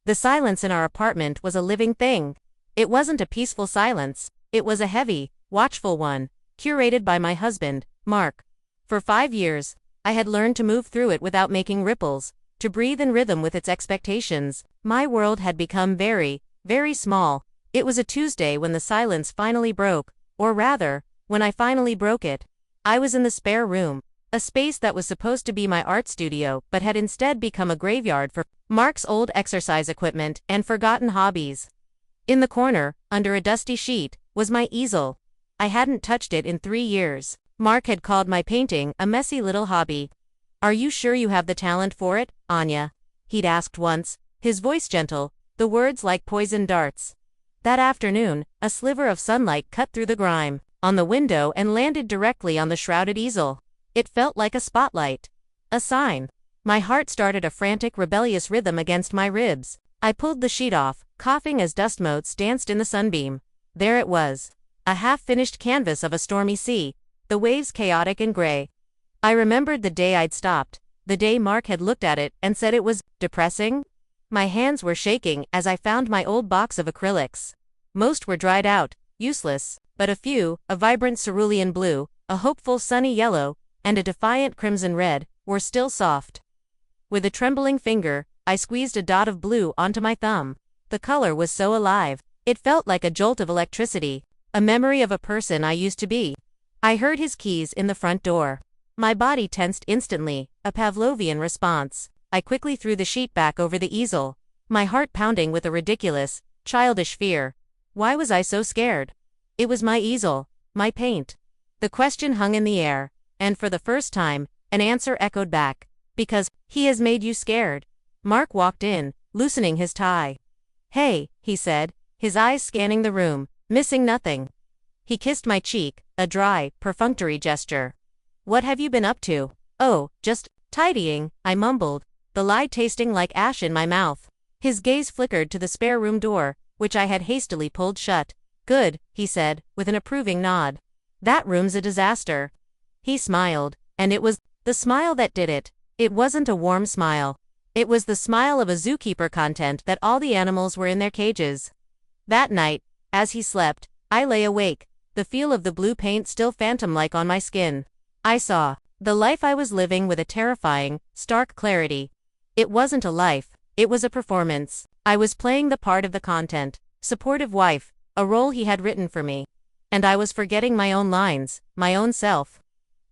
The silence in our apartment was a living thing. It wasn't a peaceful silence, it was a heavy, watchful one, curated by my husband, Mark. For 5 years, I had learned to move through it without making ripples, to breathe in rhythm with its expectations. My world had become very, very small. It was a Tuesday when the silence finally broke, or rather, when I finally broke it. I was in the spare room, a space that was supposed to be my art studio but had instead become a graveyard for Mark's old exercise equipment and forgotten hobbies. In the corner, under a dusty sheet, was my easel. I hadn't touched it in 3 years. Mark had called my painting a messy little hobby. "Are you sure you have the talent for it, Anya?" he'd asked once, his voice gentle, the words like poisoned darts. That afternoon, a sliver of sunlight cut through the grime on the window and landed directly on the shrouded easel. It felt like a spotlight. A sign. My heart started a frantic, rebellious rhythm against my ribs. I pulled the sheet off, coughing as dust motes danced in the sunbeam. There it was. A half-finished canvas of a stormy sea, the waves chaotic and gray. I remembered the day I'd stopped, the day Mark had looked at it and said it was depressing. My hands were shaking as I found my old box of acrylics. Most were dried out, useless, but a few, a vibrant cerulean blue, a hopeful sunny yellow, and a defiant crimson red, were still soft. With a trembling finger, I squeezed a dot of blue onto my thumb. The color was so alive, it felt like a jolt of electricity, a memory of a person I used to be. I heard his keys in the front door. My body tensed instantly, a Pavlovian response. I quickly threw the sheet back over the easel, my heart pounding with a ridiculous, childish fear. Why was I so scared? It was my easel, my paint. The question hung in the air, and for the first time, an answer echoed back. Because he has made you scared. Mark walked in, loosening his tie. "Hey," he said, his eyes scanning the room, missing nothing. He kissed my cheek, a dry, perfunctory gesture. "What have you been up to?" "Oh, just tidying," I mumbled, the lie tasting like ash in my mouth. His gaze flickered to the spare room door, which I had hastily pulled shut. "Good," he said, with an approving nod. "That room's a disaster." He smiled, and it was the smile that did it. It wasn't a warm smile. It was the smile of a zookeeper content that all the animals were in their cages. That night, as he slept, I lay awake, the feel of the blue paint still phantom-like on my skin. I saw the life I was living with a terrifying, stark clarity. It wasn't a life, it was a performance. I was playing the part of the content, supportive wife, a role he had written for me. And I was forgetting my own lines, my own self.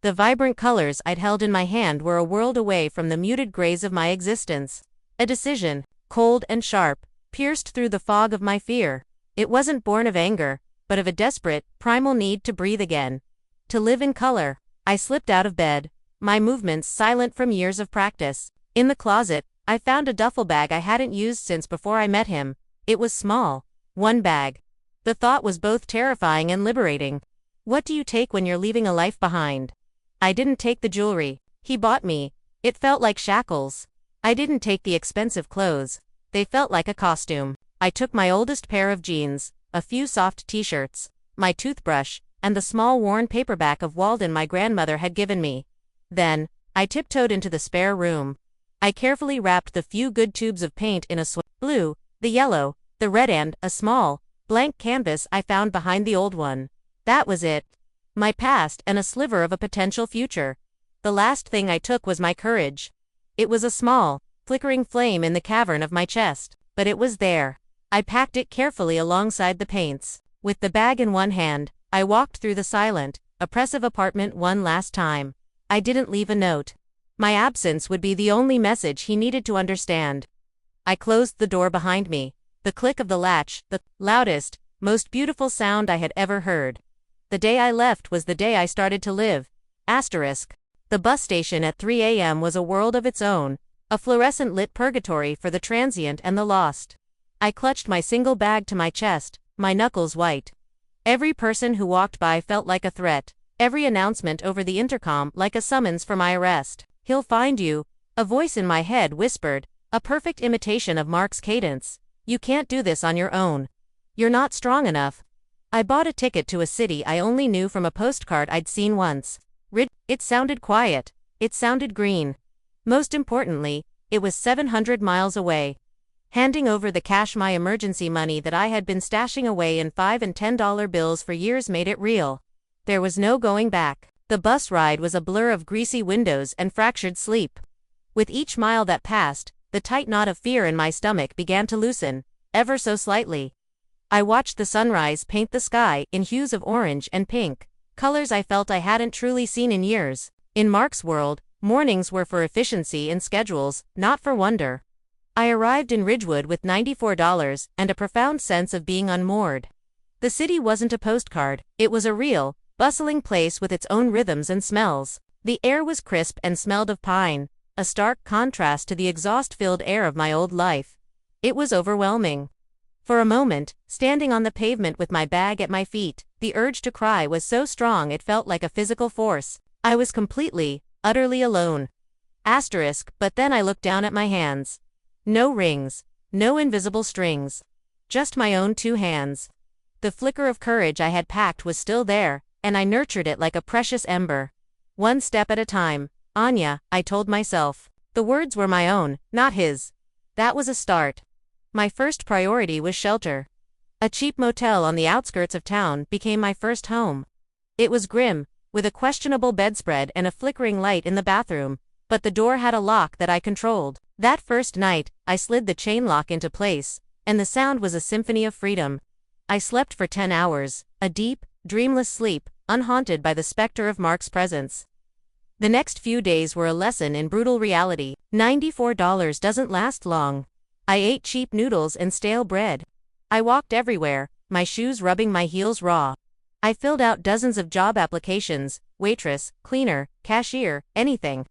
The vibrant colors I'd held in my hand were a world away from the muted grays of my existence. A decision, cold and sharp, pierced through the fog of my fear. It wasn't born of anger, but of a desperate, primal need to breathe again. To live in color. I slipped out of bed, my movements silent from years of practice. In the closet, I found a duffel bag I hadn't used since before I met him. It was small. One bag. The thought was both terrifying and liberating. What do you take when you're leaving a life behind? I didn't take the jewelry he bought me. It felt like shackles. I didn't take the expensive clothes. They felt like a costume. I took my oldest pair of jeans, a few soft t-shirts, my toothbrush, and the small worn paperback of Walden my grandmother had given me. Then, I tiptoed into the spare room. I carefully wrapped the few good tubes of paint in a blue, the yellow, the red and a small, blank canvas I found behind the old one. That was it. My past and a sliver of a potential future. The last thing I took was my courage. It was a small, flickering flame in the cavern of my chest, but it was there. I packed it carefully alongside the paints. With the bag in one hand, I walked through the silent, oppressive apartment one last time. I didn't leave a note. My absence would be the only message he needed to understand. I closed the door behind me. The click of the latch, the loudest, most beautiful sound I had ever heard. The day I left was the day I started to live. Asterisk. The bus station at 3 a.m. was a world of its own, a fluorescent-lit purgatory for the transient and the lost. I clutched my single bag to my chest, my knuckles white. Every person who walked by felt like a threat, every announcement over the intercom like a summons for my arrest. "He'll find you," a voice in my head whispered, a perfect imitation of Mark's cadence. "You can't do this on your own. You're not strong enough." I bought a ticket to a city I only knew from a postcard I'd seen once. It sounded quiet. It sounded green. Most importantly, it was 700 miles away. handing over the cash. My emergency money that I had been stashing away in $5 and $10 bills for years made it real. There was no going back. The bus ride was a blur of greasy windows and fractured sleep. With each mile that passed, the tight knot of fear in my stomach began to loosen, ever so slightly. I watched the sunrise paint the sky in hues of orange and pink, colors I felt I hadn't truly seen in years. In Mark's world, mornings were for efficiency and schedules, not for wonder. I arrived in Ridgewood with $94 and a profound sense of being unmoored. The city wasn't a postcard, it was a real, bustling place with its own rhythms and smells. The air was crisp and smelled of pine, a stark contrast to the exhaust-filled air of my old life. It was overwhelming. For a moment, standing on the pavement with my bag at my feet, the urge to cry was so strong it felt like a physical force. I was completely, utterly alone. But then I looked down at my hands. No rings, no invisible strings. Just my own 2 hands. The flicker of courage I had packed was still there, and I nurtured it like a precious ember. One step at a time, Anya, I told myself. The words were my own, not his. That was a start. My first priority was shelter. A cheap motel on the outskirts of town became my first home. It was grim, with a questionable bedspread and a flickering light in the bathroom, but the door had a lock that I controlled. That first night, I slid the chain lock into place, and the sound was a symphony of freedom. I slept for 10 hours, a deep, dreamless sleep, unhaunted by the specter of Mark's presence. The next few days were a lesson in brutal reality. $94 doesn't last long. I ate cheap noodles and stale bread. I walked everywhere, my shoes rubbing my heels raw. I filled out dozens of job applications, waitress, cleaner, cashier, anything.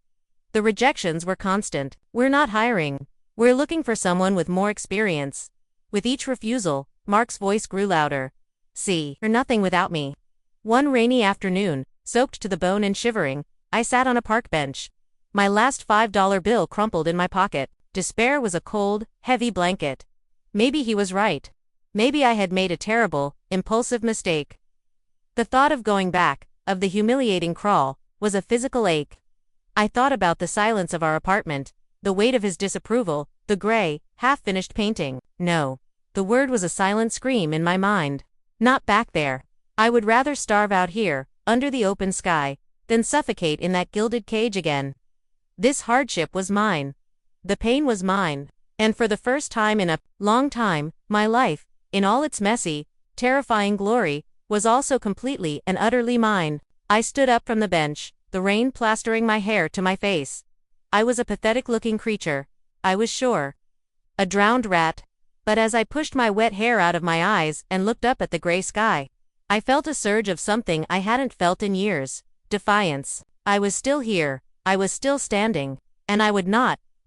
The rejections were constant. We're not hiring. We're looking for someone with more experience. With each refusal, Mark's voice grew louder. See, you're nothing without me. One rainy afternoon, soaked to the bone and shivering, I sat on a park bench. My last $5 bill crumpled in my pocket. Despair was a cold, heavy blanket. Maybe he was right. Maybe I had made a terrible, impulsive mistake. The thought of going back, of the humiliating crawl, was a physical ache. I thought about the silence of our apartment, the weight of his disapproval, the gray, half-finished painting. No. The word was a silent scream in my mind. Not back there. I would rather starve out here, under the open sky, than suffocate in that gilded cage again. This hardship was mine. The pain was mine. And for the first time in a long time, my life, in all its messy, terrifying glory, was also completely and utterly mine. I stood up from the bench, the rain plastering my hair to my face. I was a pathetic-looking creature, I was sure. A drowned rat. But as I pushed my wet hair out of my eyes and looked up at the gray sky, I felt a surge of something I hadn't felt in years. Defiance. I was still here, I was still standing, and I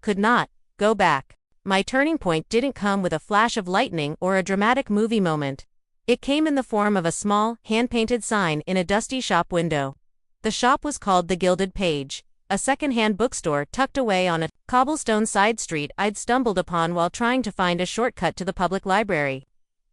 could not, go back. My turning point didn't come with a flash of lightning or a dramatic movie moment. It came in the form of a small, hand-painted sign in a dusty shop window. The shop was called The Gilded Page, a second-hand bookstore tucked away on a cobblestone side street I'd stumbled upon while trying to find a shortcut to the public library.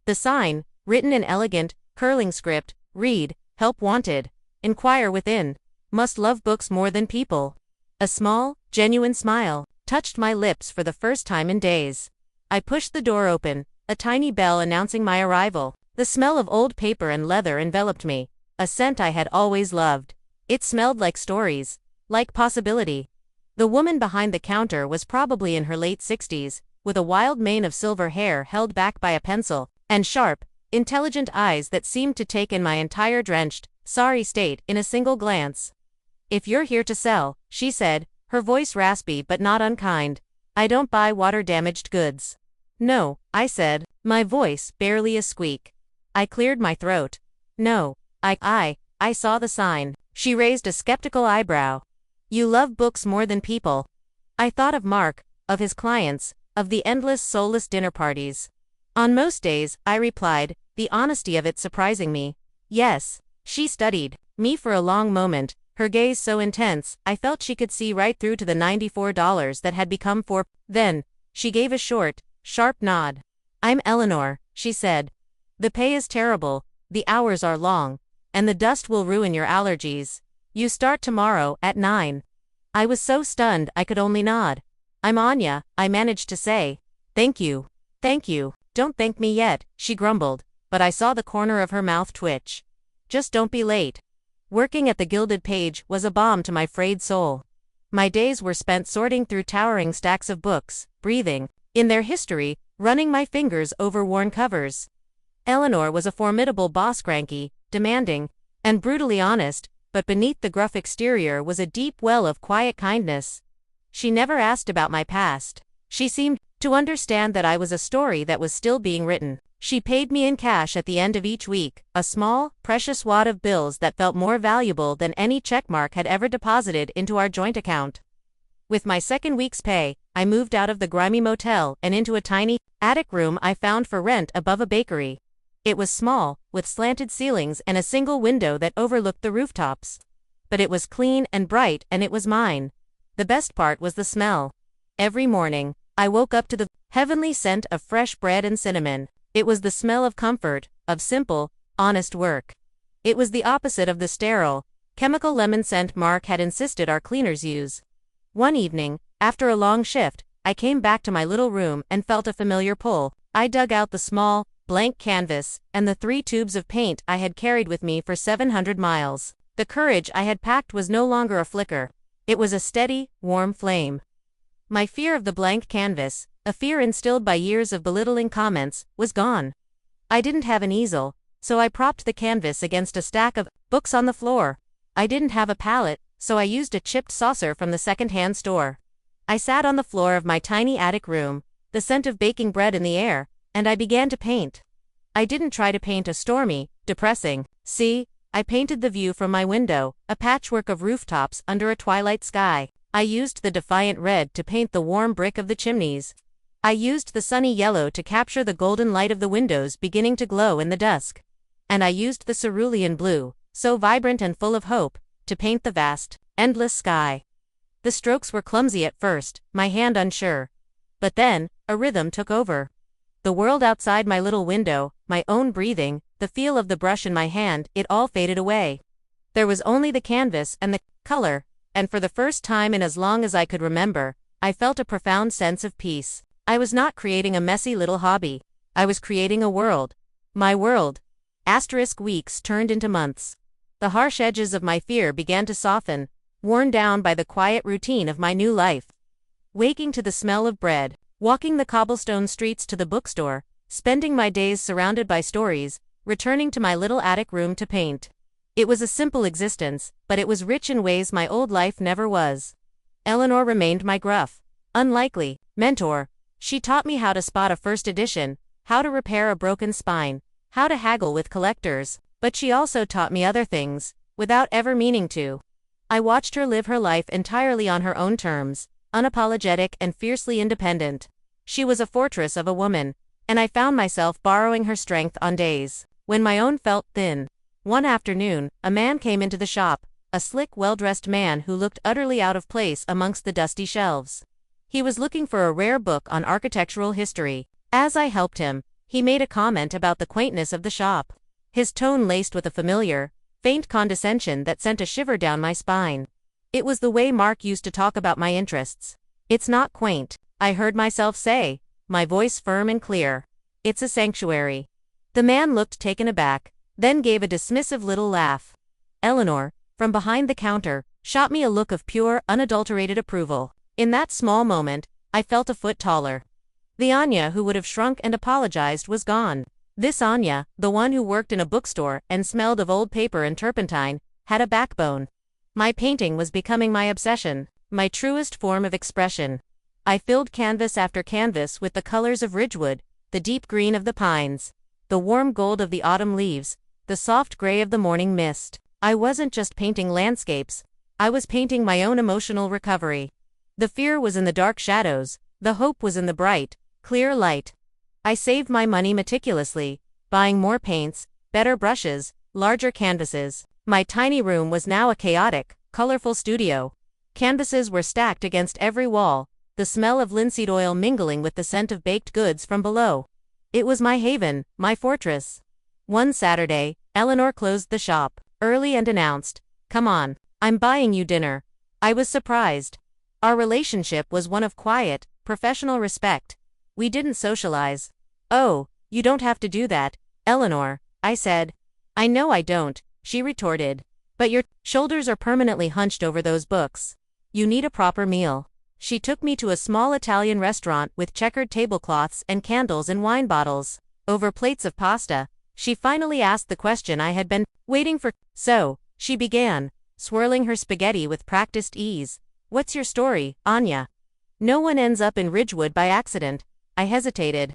The sign, written in elegant, curling script, read, "Help wanted. Inquire within. Must love books more than people." A small, genuine smile touched my lips for the first time in days. I pushed the door open, a tiny bell announcing my arrival. The smell of old paper and leather enveloped me, a scent I had always loved. It smelled like stories, like possibility. The woman behind the counter was probably in her late 60s, with a wild mane of silver hair held back by a pencil, and sharp, intelligent eyes that seemed to take in my entire drenched, sorry state in a single glance. "If you're here to sell," she said, her voice raspy but not unkind, "I don't buy water-damaged goods." "No," I said, my voice barely a squeak. I cleared my throat. "No, I saw the sign." She raised a skeptical eyebrow. "You love books more than people." I thought of Mark, of his clients, of the endless soulless dinner parties. "On most days," I replied, the honesty of it surprising me. "Yes." She studied me for a long moment, her gaze so intense, I felt she could see right through to the $94 that had become $4. Then, she gave a short, sharp nod. "I'm Eleanor," she said. "The pay is terrible, the hours are long, and the dust will ruin your allergies. You start tomorrow, at 9. I was so stunned I could only nod. "I'm Anya," I managed to say. "Thank you." Thank you. Don't thank me yet, she grumbled, but I saw the corner of her mouth twitch. Just don't be late. Working at the Gilded Page was a balm to my frayed soul. My days were spent sorting through towering stacks of books, breathing in their history, running my fingers over worn covers. Eleanor was a formidable boss, cranky, demanding, and brutally honest, but beneath the gruff exterior was a deep well of quiet kindness. She never asked about my past. She seemed to understand that I was a story that was still being written. She paid me in cash at the end of each week, a small, precious wad of bills that felt more valuable than any checkmark had ever deposited into our joint account. With my second week's pay, I moved out of the grimy motel and into a tiny, attic room I found for rent above a bakery. It was small, with slanted ceilings and a single window that overlooked the rooftops. But it was clean and bright, and it was mine. The best part was the smell. Every morning, I woke up to the heavenly scent of fresh bread and cinnamon. It was the smell of comfort, of simple, honest work. It was the opposite of the sterile, chemical lemon scent Mark had insisted our cleaners use. One evening, after a long shift, I came back to my little room and felt a familiar pull. I dug out the small, blank canvas and the 3 tubes of paint I had carried with me for 700 miles. The courage I had packed was no longer a flicker. It was a steady, warm flame. My fear of the blank canvas, a fear instilled by years of belittling comments, was gone. I didn't have an easel, so I propped the canvas against a stack of books on the floor. I didn't have a palette, so I used a chipped saucer from the second-hand store. I sat on the floor of my tiny attic room, the scent of baking bread in the air, and I began to paint. I didn't try to paint a stormy, depressing sea. I painted the view from my window, a patchwork of rooftops under a twilight sky. I used the defiant red to paint the warm brick of the chimneys. I used the sunny yellow to capture the golden light of the windows beginning to glow in the dusk. And I used the cerulean blue, so vibrant and full of hope, to paint the vast, endless sky. The strokes were clumsy at first, my hand unsure. But then, a rhythm took over. The world outside my little window, my own breathing, the feel of the brush in my hand, it all faded away. There was only the canvas and the color, and for the first time in as long as I could remember, I felt a profound sense of peace. I was not creating a messy little hobby. I was creating a world. My world. Weeks turned into months. The harsh edges of my fear began to soften, worn down by the quiet routine of my new life. Waking to the smell of bread, walking the cobblestone streets to the bookstore, spending my days surrounded by stories, returning to my little attic room to paint. It was a simple existence, but it was rich in ways my old life never was. Eleanor remained my gruff, unlikely mentor. She taught me how to spot a first edition, how to repair a broken spine, how to haggle with collectors, but she also taught me other things, without ever meaning to. I watched her live her life entirely on her own terms, unapologetic and fiercely independent. She was a fortress of a woman, and I found myself borrowing her strength on days when my own felt thin. One afternoon, a man came into the shop, a slick, well-dressed man who looked utterly out of place amongst the dusty shelves. He was looking for a rare book on architectural history. As I helped him, he made a comment about the quaintness of the shop. His tone laced with a familiar, faint condescension that sent a shiver down my spine. It was the way Mark used to talk about my interests. "It's not quaint," I heard myself say, my voice firm and clear. "It's a sanctuary." The man looked taken aback, then gave a dismissive little laugh. Eleanor, from behind the counter, shot me a look of pure, unadulterated approval. In that small moment, I felt a foot taller. The Anya who would have shrunk and apologized was gone. This Anya, the one who worked in a bookstore and smelled of old paper and turpentine, had a backbone. My painting was becoming my obsession, my truest form of expression. I filled canvas after canvas with the colors of Ridgewood, the deep green of the pines, the warm gold of the autumn leaves, the soft gray of the morning mist. I wasn't just painting landscapes, I was painting my own emotional recovery. The fear was in the dark shadows, the hope was in the bright, clear light. I saved my money meticulously, buying more paints, better brushes, larger canvases. My tiny room was now a chaotic, colorful studio. Canvases were stacked against every wall, the smell of linseed oil mingling with the scent of baked goods from below. It was my haven, my fortress. One Saturday, Eleanor closed the shop early and announced, "Come on, I'm buying you dinner." I was surprised. Our relationship was one of quiet, professional respect. We didn't socialize. Oh, you don't have to do that, Eleanor, I said. I know I don't, she retorted. But your shoulders are permanently hunched over those books. You need a proper meal. She took me to a small Italian restaurant with checkered tablecloths and candles and wine bottles. Over plates of pasta, she finally asked the question I had been waiting for. So, she began, swirling her spaghetti with practiced ease. What's your story, Anya? No one ends up in Ridgewood by accident. I hesitated.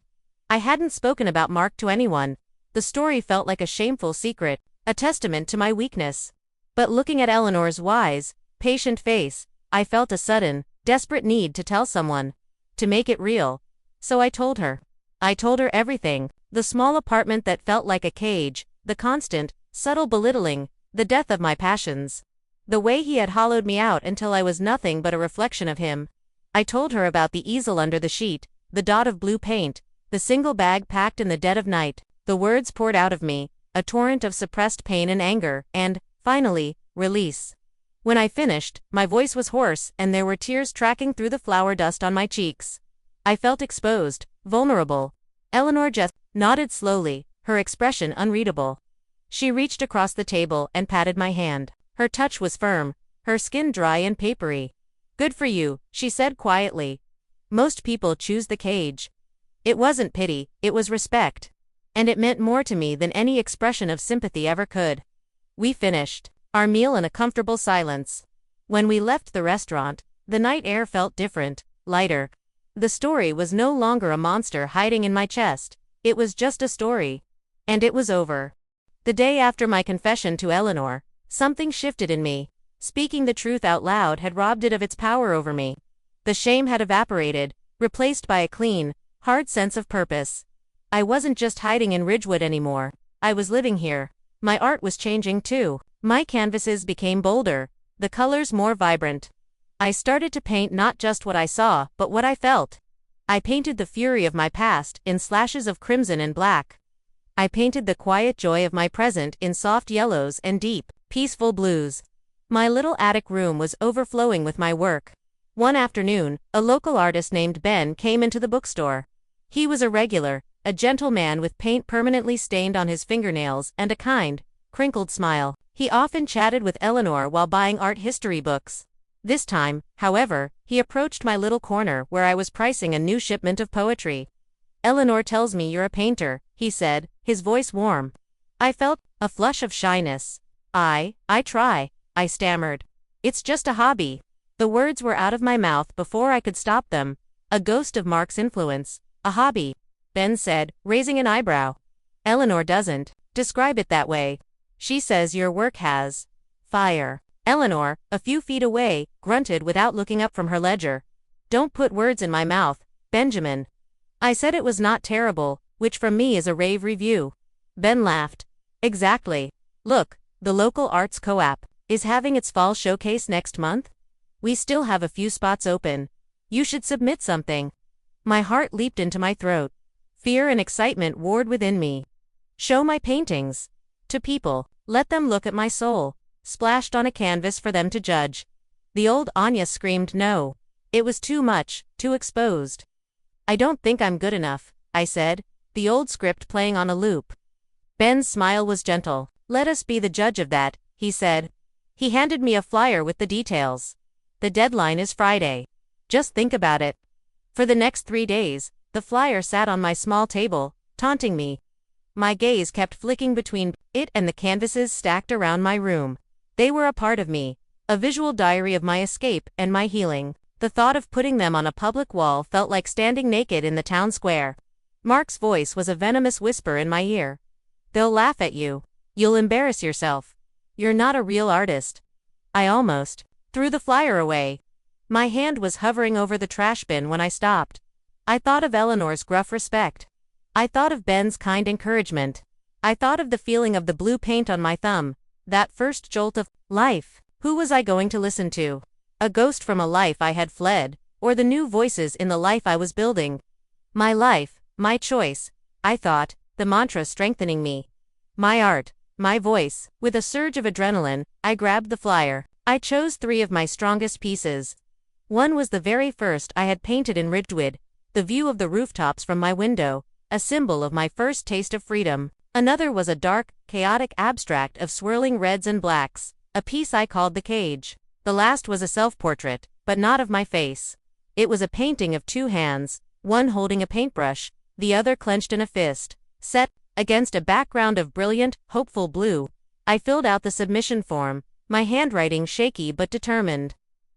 I hadn't spoken about Mark to anyone. The story felt like a shameful secret, a testament to my weakness. But looking at Eleanor's wise, patient face, I felt a sudden, desperate need to tell someone. To make it real. So I told her. I told her everything. The small apartment that felt like a cage, the constant, subtle belittling, the death of my passions. The way he had hollowed me out until I was nothing but a reflection of him. I told her about the easel under the sheet, the dot of blue paint, the single bag packed in the dead of night. The words poured out of me, a torrent of suppressed pain and anger, and, finally, release. When I finished, my voice was hoarse and there were tears tracking through the flour dust on my cheeks. I felt exposed, vulnerable. Eleanor just nodded slowly, her expression unreadable. She reached across the table and patted my hand. Her touch was firm, her skin dry and papery. Good for you, she said quietly. Most people choose the cage. It wasn't pity, it was respect. And it meant more to me than any expression of sympathy ever could. We finished our meal in a comfortable silence. When we left the restaurant, the night air felt different, lighter. The story was no longer a monster hiding in my chest. It was just a story. And it was over. The day after my confession to Eleanor, something shifted in me. Speaking the truth out loud had robbed it of its power over me. The shame had evaporated, replaced by a clean, hard sense of purpose. I wasn't just hiding in Ridgewood anymore. I was living here. My art was changing too. My canvases became bolder, the colors more vibrant. I started to paint not just what I saw, but what I felt. I painted the fury of my past in slashes of crimson and black. I painted the quiet joy of my present in soft yellows and deep, peaceful blues. My little attic room was overflowing with my work. One afternoon, a local artist named Ben came into the bookstore. He was a regular, a gentle man with paint permanently stained on his fingernails and a kind, crinkled smile. He often chatted with Eleanor while buying art history books. This time, however, he approached my little corner where I was pricing a new shipment of poetry. Eleanor tells me you're a painter, he said, his voice warm. I felt a flush of shyness. I try, I stammered. It's just a hobby. The words were out of my mouth before I could stop them. A ghost of Mark's influence. A hobby, Ben said, raising an eyebrow. Eleanor doesn't describe it that way. She says your work has fire. Eleanor, a few feet away, grunted without looking up from her ledger. Don't put words in my mouth, Benjamin. I said it was not terrible, which from me is a rave review. Ben laughed. Exactly. Look, the local arts co-op is having its fall showcase next month. We still have a few spots open. You should submit something. My heart leaped into my throat. Fear and excitement warred within me. Show my paintings to people. Let them look at my soul, splashed on a canvas for them to judge. The old Anya screamed no. It was too much, too exposed. I don't think I'm good enough, I said, the old script playing on a loop. Ben's smile was gentle. Let us be the judge of that, he said. He handed me a flyer with the details. The deadline is Friday. Just think about it. For the next 3 days, the flyer sat on my small table, taunting me. My gaze kept flicking between it and the canvases stacked around my room. They were a part of me, a visual diary of my escape and my healing. The thought of putting them on a public wall felt like standing naked in the town square. Mark's voice was a venomous whisper in my ear. They'll laugh at you. You'll embarrass yourself. You're not a real artist. I almost threw the flyer away. My hand was hovering over the trash bin when I stopped. I thought of Eleanor's gruff respect. I thought of Ben's kind encouragement. I thought of the feeling of the blue paint on my thumb, that first jolt of life. Who was I going to listen to? A ghost from a life I had fled, or the new voices in the life I was building? My life, my choice, I thought, the mantra strengthening me. My art, my voice. With a surge of adrenaline, I grabbed the flyer. I chose 3 of my strongest pieces. One was the very first I had painted in Ridgewood, the view of the rooftops from my window, a symbol of my first taste of freedom. Another was a dark, chaotic abstract of swirling reds and blacks, a piece I called The Cage. The last was a self-portrait, but not of my face. It was a painting of two hands, one holding a paintbrush, the other clenched in a fist, set against a background of brilliant, hopeful blue. I filled out the submission form, my handwriting shaky but determined.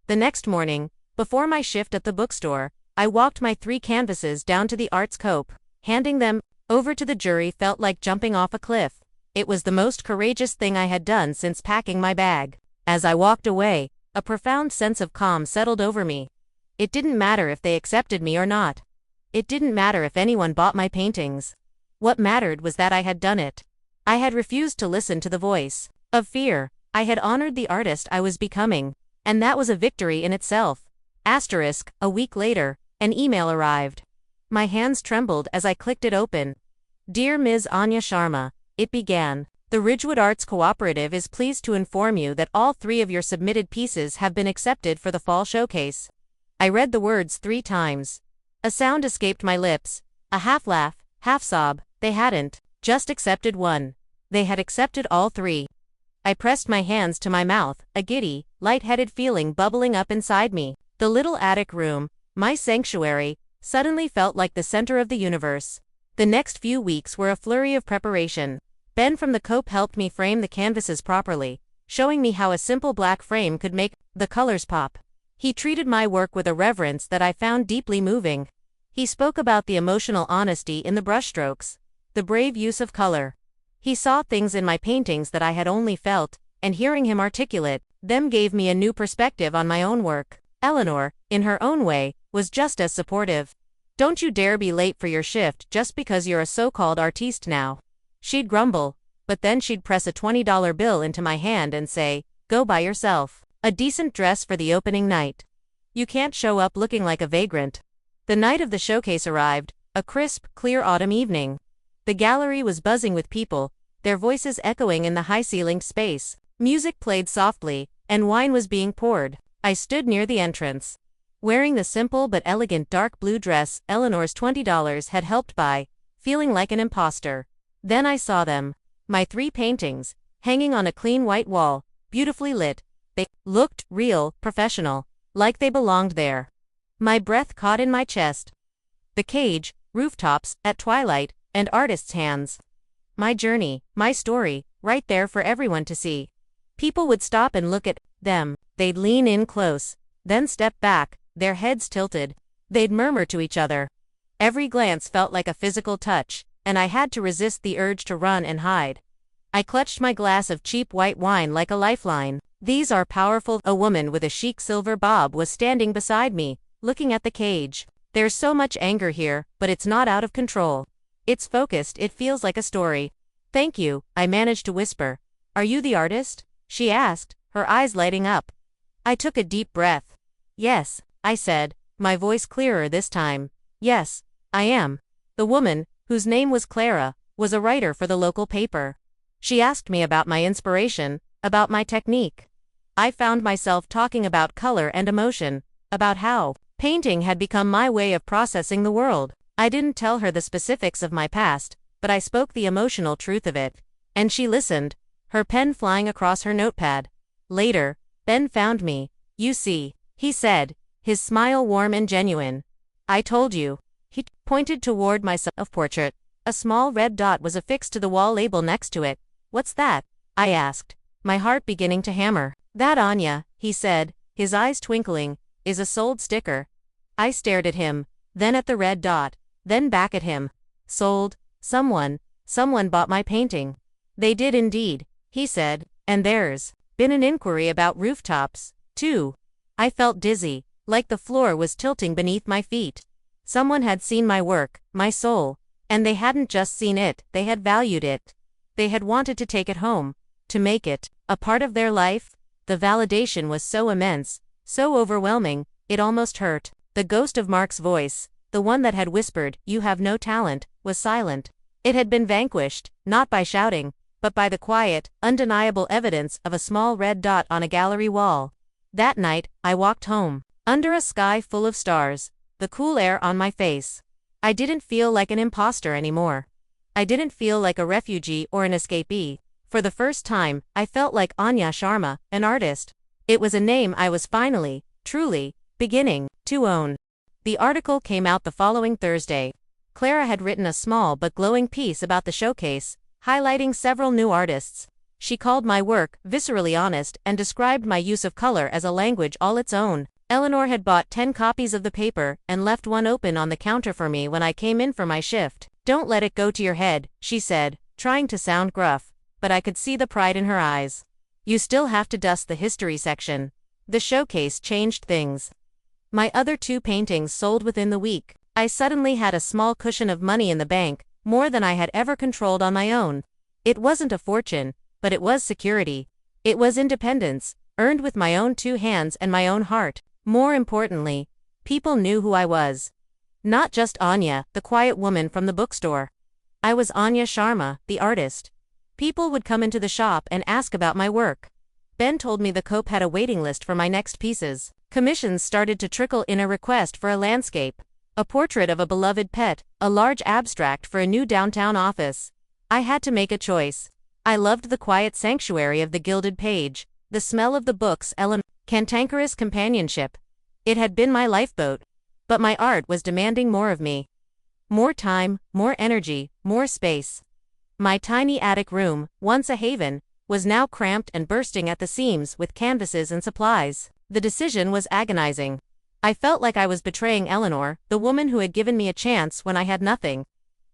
The next morning, before my shift at the bookstore, I walked my 3 canvases down to the Arts Cope. Handing them over to the jury felt like jumping off a cliff. It was the most courageous thing I had done since packing my bag. As I walked away, a profound sense of calm settled over me. It didn't matter if they accepted me or not. It didn't matter if anyone bought my paintings. What mattered was that I had done it. I had refused to listen to the voice of fear. I had honored the artist I was becoming, and that was a victory in itself. A week later, an email arrived. My hands trembled as I clicked it open. Dear Ms. Anya Sharma, it began. The Ridgewood Arts Cooperative is pleased to inform you that all 3 of your submitted pieces have been accepted for the fall showcase. I read the words 3 times. A sound escaped my lips, a half laugh, half sob. They hadn't just accepted one. They had accepted all 3. I pressed my hands to my mouth, a giddy, light-headed feeling bubbling up inside me. The little attic room, my sanctuary, suddenly felt like the center of the universe. The next few weeks were a flurry of preparation. Ben from the Cope helped me frame the canvases properly, showing me how a simple black frame could make the colors pop. He treated my work with a reverence that I found deeply moving. He spoke about the emotional honesty in the brushstrokes, the brave use of color. He saw things in my paintings that I had only felt, and hearing him articulate them gave me a new perspective on my own work. Eleanor, in her own way, was just as supportive. Don't you dare be late for your shift just because you're a so-called artiste now. She'd grumble, but then she'd press a $20 bill into my hand and say, go buy yourself a decent dress for the opening night. You can't show up looking like a vagrant. The night of the showcase arrived, a crisp, clear autumn evening. The gallery was buzzing with people, their voices echoing in the high-ceilinged space. Music played softly, and wine was being poured. I stood near the entrance. Wearing the simple but elegant dark blue dress Eleanor's $20 had helped buy, feeling like an imposter. Then I saw them. My 3 paintings, hanging on a clean white wall, beautifully lit. They looked real, professional, like they belonged there. My breath caught in my chest. The Cage, Rooftops, At Twilight, and Artist's Hands. My journey, my story, right there for everyone to see. People would stop and look at them. They'd lean in close, then step back, their heads tilted. They'd murmur to each other. Every glance felt like a physical touch, and I had to resist the urge to run and hide. I clutched my glass of cheap white wine like a lifeline. These are powerful. A woman with a chic silver bob was standing beside me, looking at the cage. There's so much anger here, but it's not out of control. It's focused, it feels like a story. Thank you, I managed to whisper. Are you the artist? She asked, her eyes lighting up. I took a deep breath. Yes, I said, my voice clearer this time. Yes, I am. The woman, whose name was Clara, was a writer for the local paper. She asked me about my inspiration, about my technique. I found myself talking about color and emotion, about how painting had become my way of processing the world. I didn't tell her the specifics of my past, but I spoke the emotional truth of it. And she listened, her pen flying across her notepad. Later, Ben found me. You see, he said, his smile warm and genuine. I told you. He pointed toward my self-portrait. A small red dot was affixed to the wall label next to it. What's that? I asked, my heart beginning to hammer. That Anya, he said, his eyes twinkling, is a sold sticker. I stared at him, then at the red dot, then back at him. Sold? Someone bought my painting. They did indeed, he said, and there's been an inquiry about rooftops, too. I felt dizzy, like the floor was tilting beneath my feet. Someone had seen my work, my soul, and they hadn't just seen it, they had valued it. They had wanted to take it home, to make it a part of their life. The validation was so immense, so overwhelming, it almost hurt. The ghost of Mark's voice, the one that had whispered, "You have no talent," was silent. It had been vanquished, not by shouting, but by the quiet, undeniable evidence of a small red dot on a gallery wall. That night, I walked home. Under a sky full of stars, the cool air on my face. I didn't feel like an imposter anymore. I didn't feel like a refugee or an escapee. For the first time, I felt like Anya Sharma, an artist. It was a name I was finally, truly, beginning to own. The article came out the following Thursday. Clara had written a small but glowing piece about the showcase, highlighting several new artists. She called my work viscerally honest and described my use of color as a language all its own. Eleanor had bought 10 copies of the paper and left one open on the counter for me when I came in for my shift. "Don't let it go to your head," she said, trying to sound gruff, but I could see the pride in her eyes. "You still have to dust the history section." The showcase changed things. My other 2 paintings sold within the week. I suddenly had a small cushion of money in the bank, more than I had ever controlled on my own. It wasn't a fortune, but it was security. It was independence, earned with my own 2 hands and my own heart. More importantly, people knew who I was. Not just Anya, the quiet woman from the bookstore. I was Anya Sharma, the artist. People would come into the shop and ask about my work. Ben told me the Cope had a waiting list for my next pieces. Commissions started to trickle in, a request for a landscape, a portrait of a beloved pet, a large abstract for a new downtown office. I had to make a choice. I loved the quiet sanctuary of the gilded page, the smell of the books, cantankerous companionship. It had been my lifeboat. But my art was demanding more of me. More time, more energy, more space. My tiny attic room, once a haven, was now cramped and bursting at the seams with canvases and supplies. The decision was agonizing. I felt like I was betraying Eleanor, the woman who had given me a chance when I had nothing.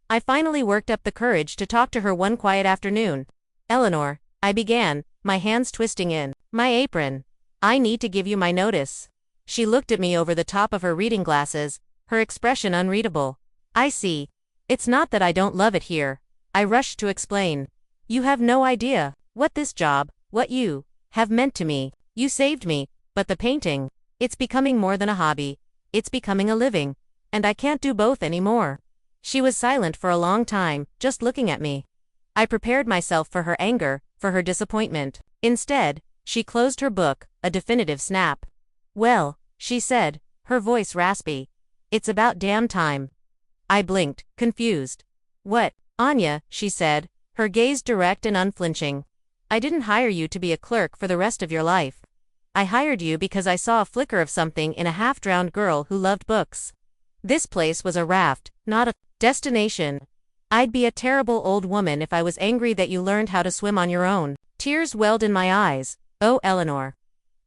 I finally worked up the courage to talk to her one quiet afternoon. "Eleanor," I began, my hands twisting in my apron. "I need to give you my notice." She looked at me over the top of her reading glasses, her expression unreadable. "I see. It's not that I don't love it here," I rushed to explain. "You have no idea what this job, what you, have meant to me. You saved me, but the painting, it's becoming more than a hobby. It's becoming a living. And I can't do both anymore." She was silent for a long time, just looking at me. I prepared myself for her anger, for her disappointment. Instead, she closed her book, a definitive snap. "Well," she said, her voice raspy, "it's about damn time." I blinked, confused. "What, Anya?" she said, her gaze direct and unflinching. "I didn't hire you to be a clerk for the rest of your life. I hired you because I saw a flicker of something in a half-drowned girl who loved books. This place was a raft, not a destination. I'd be a terrible old woman if I was angry that you learned how to swim on your own." Tears welled in my eyes. "Oh, Eleanor.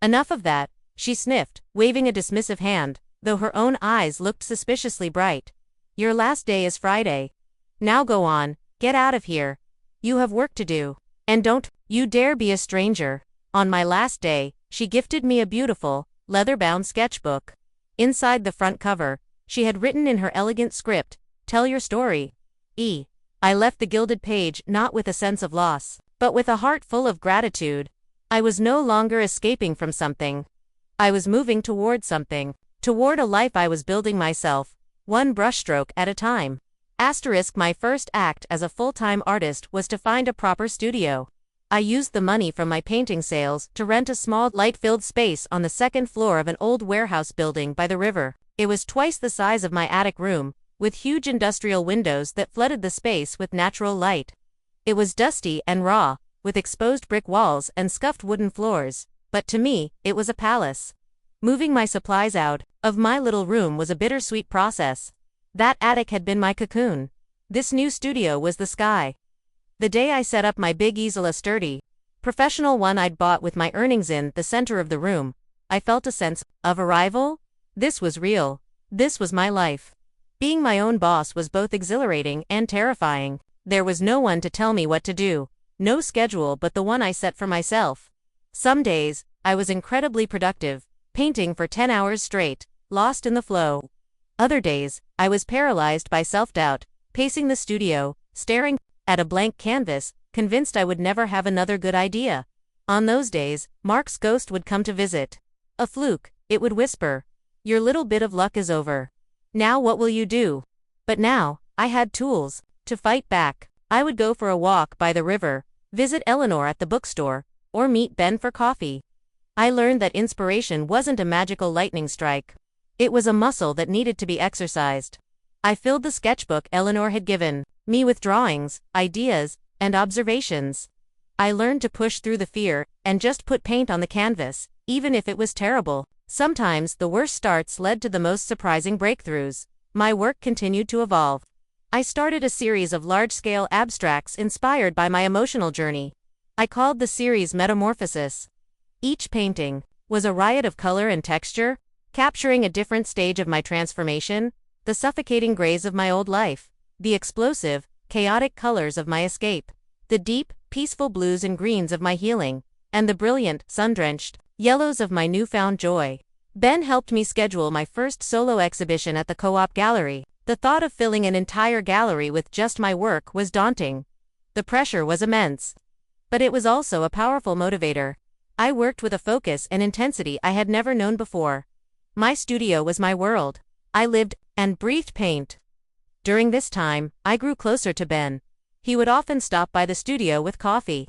Enough of that," she sniffed, waving a dismissive hand, though her own eyes looked suspiciously bright. "Your last day is Friday. Now go on, get out of here. You have work to do. And don't you dare be a stranger." On my last day, she gifted me a beautiful, leather-bound sketchbook. Inside the front cover, she had written in her elegant script, "Tell your story." I left the gilded page not with a sense of loss, but with a heart full of gratitude. I was no longer escaping from something. I was moving toward something, toward a life I was building myself, one brushstroke at a time. My first act as a full-time artist was to find a proper studio. I used the money from my painting sales to rent a small, light-filled space on the second floor of an old warehouse building by the river. It was twice the size of my attic room, with huge industrial windows that flooded the space with natural light. It was dusty and raw, with exposed brick walls and scuffed wooden floors, but to me, it was a palace. Moving my supplies out of my little room was a bittersweet process. That attic had been my cocoon. This new studio was the sky. The day I set up my big easel, a sturdy, professional one I'd bought with my earnings in the center of the room, I felt a sense of arrival. This was real. This was my life. Being my own boss was both exhilarating and terrifying. There was no one to tell me what to do, no schedule but the one I set for myself. Some days, I was incredibly productive, painting for 10 hours straight, lost in the flow. Other days, I was paralyzed by self-doubt, pacing the studio, staring at a blank canvas, convinced I would never have another good idea. On those days, Mark's ghost would come to visit. A fluke, it would whisper. "Your little bit of luck is over. Now what will you do?" But now, I had tools to fight back. I would go for a walk by the river, visit Eleanor at the bookstore, or meet Ben for coffee. I learned that inspiration wasn't a magical lightning strike. It was a muscle that needed to be exercised. I filled the sketchbook Eleanor had given me with drawings, ideas, and observations. I learned to push through the fear and just put paint on the canvas, even if it was terrible. Sometimes the worst starts led to the most surprising breakthroughs. My work continued to evolve. I started a series of large-scale abstracts inspired by my emotional journey. I called the series Metamorphosis. Each painting was a riot of color and texture, capturing a different stage of my transformation: the suffocating grays of my old life, the explosive, chaotic colors of my escape, the deep, peaceful blues and greens of my healing, and the brilliant, sun-drenched yellows of my newfound joy. Ben helped me schedule my first solo exhibition at the Co-op Gallery. The thought of filling an entire gallery with just my work was daunting. The pressure was immense. But it was also a powerful motivator. I worked with a focus and intensity I had never known before. My studio was my world. I lived and breathed paint. During this time, I grew closer to Ben. He would often stop by the studio with coffee,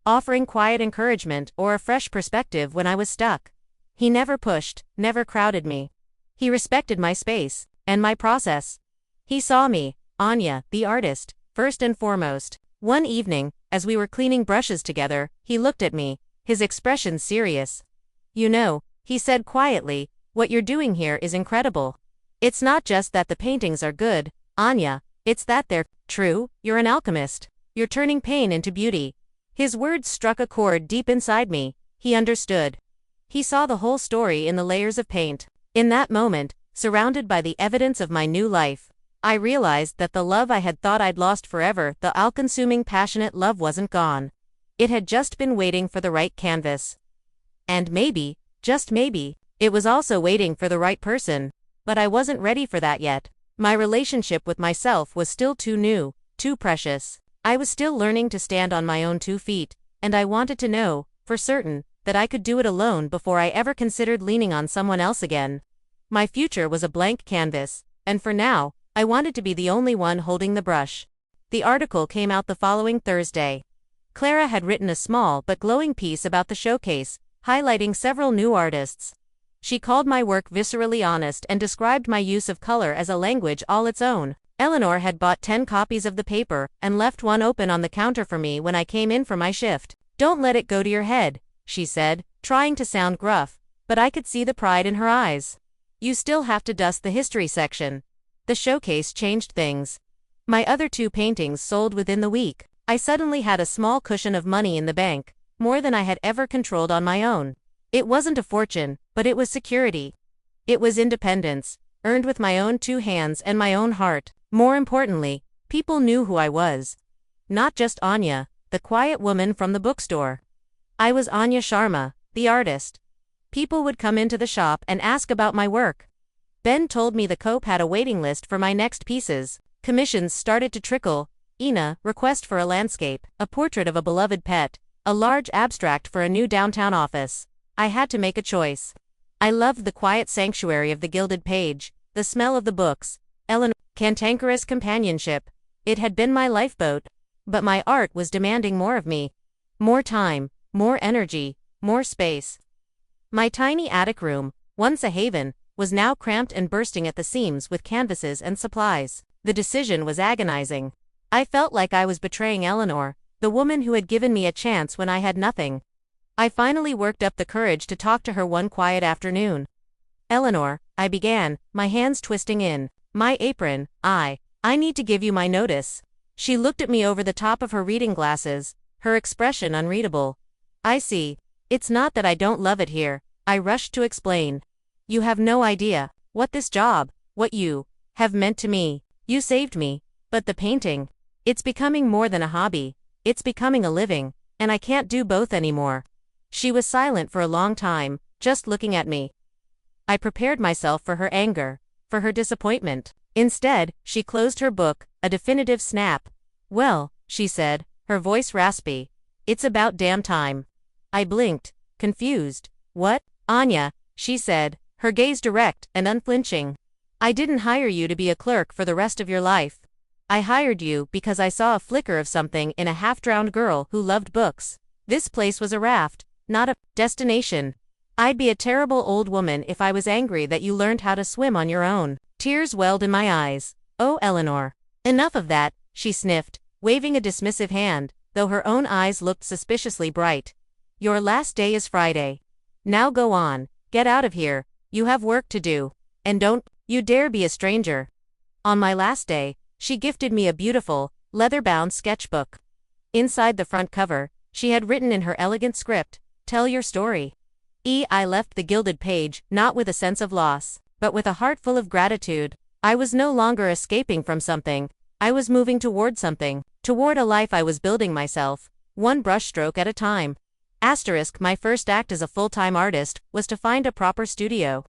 offering quiet encouragement or a fresh perspective when I was stuck. He never pushed, never crowded me. He respected my space and my process. He saw me, Anya, the artist, first and foremost. One evening, as we were cleaning brushes together, he looked at me, his expression serious. "You know," he said quietly, "what you're doing here is incredible. It's not just that the paintings are good, Anya, it's that they're true. You're an alchemist. You're turning pain into beauty." His words struck a chord deep inside me. He understood. He saw the whole story in the layers of paint. In that moment, surrounded by the evidence of my new life, I realized that the love I had thought I'd lost forever, the all-consuming passionate love, wasn't gone. It had just been waiting for the right canvas. And maybe, just maybe, it was also waiting for the right person. But I wasn't ready for that yet. My relationship with myself was still too new, too precious. I was still learning to stand on my own 2 feet, and I wanted to know, for certain, that I could do it alone before I ever considered leaning on someone else again. My future was a blank canvas, and for now, I wanted to be the only one holding the brush. The article came out the following Thursday. Clara had written a small but glowing piece about the showcase, highlighting several new artists. She called my work viscerally honest and described my use of color as a language all its own. Eleanor had bought 10 copies of the paper and left one open on the counter for me when I came in for my shift. "Don't let it go to your head," she said, trying to sound gruff, but I could see the pride in her eyes. "You still have to dust the history section." The showcase changed things. My other 2 paintings sold within the week. I suddenly had a small cushion of money in the bank, more than I had ever controlled on my own. It wasn't a fortune, but it was security. It was independence, earned with my own 2 hands and my own heart. More importantly, people knew who I was. Not just Anya, the quiet woman from the bookstore. I was Anya Sharma, the artist. People would come into the shop and ask about my work. Ben told me the Cope had a waiting list for my next pieces. Commissions started to trickle. Ina, request for a landscape, a portrait of a beloved pet, a large abstract for a new downtown office. I had to make a choice. I loved the quiet sanctuary of the gilded page, the smell of the books, Eleanor's cantankerous companionship. It had been my lifeboat. But my art was demanding more of me. More time, more energy, more space. My tiny attic room, once a haven, was now cramped and bursting at the seams with canvases and supplies. The decision was agonizing. I felt like I was betraying Eleanor, the woman who had given me a chance when I had nothing. I finally worked up the courage to talk to her one quiet afternoon. "Eleanor," I began, my hands twisting in my apron, I need to give you my notice." She looked at me over the top of her reading glasses, her expression unreadable. "I see. It's not that I don't love it here," I rushed to explain. "You have no idea what this job, what you have meant to me. You saved me. But the painting, it's becoming more than a hobby. It's becoming a living, and I can't do both anymore." She was silent for a long time, just looking at me. I prepared myself for her anger, for her disappointment. Instead, she closed her book, a definitive snap. "Well," she said, her voice raspy, "it's about damn time." I blinked, confused. "What?" "Anya," she said, her gaze direct and unflinching. "I didn't hire you to be a clerk for the rest of your life. I hired you because I saw a flicker of something in a half-drowned girl who loved books. This place was a raft, not a destination. I'd be a terrible old woman if I was angry that you learned how to swim on your own. Tears welled in my eyes. Oh, Eleanor. Enough of that, she sniffed, waving a dismissive hand, though her own eyes looked suspiciously bright. Your last day is Friday. Now go on, get out of here, you have work to do. And don't you dare be a stranger. On my last day, she gifted me a beautiful, leather-bound sketchbook. Inside the front cover, she had written in her elegant script, "Tell your story." I left the gilded page, not with a sense of loss, but with a heart full of gratitude. I was no longer escaping from something, I was moving toward something, toward a life I was building myself, one brushstroke at a time. My first act as a full-time artist was to find a proper studio.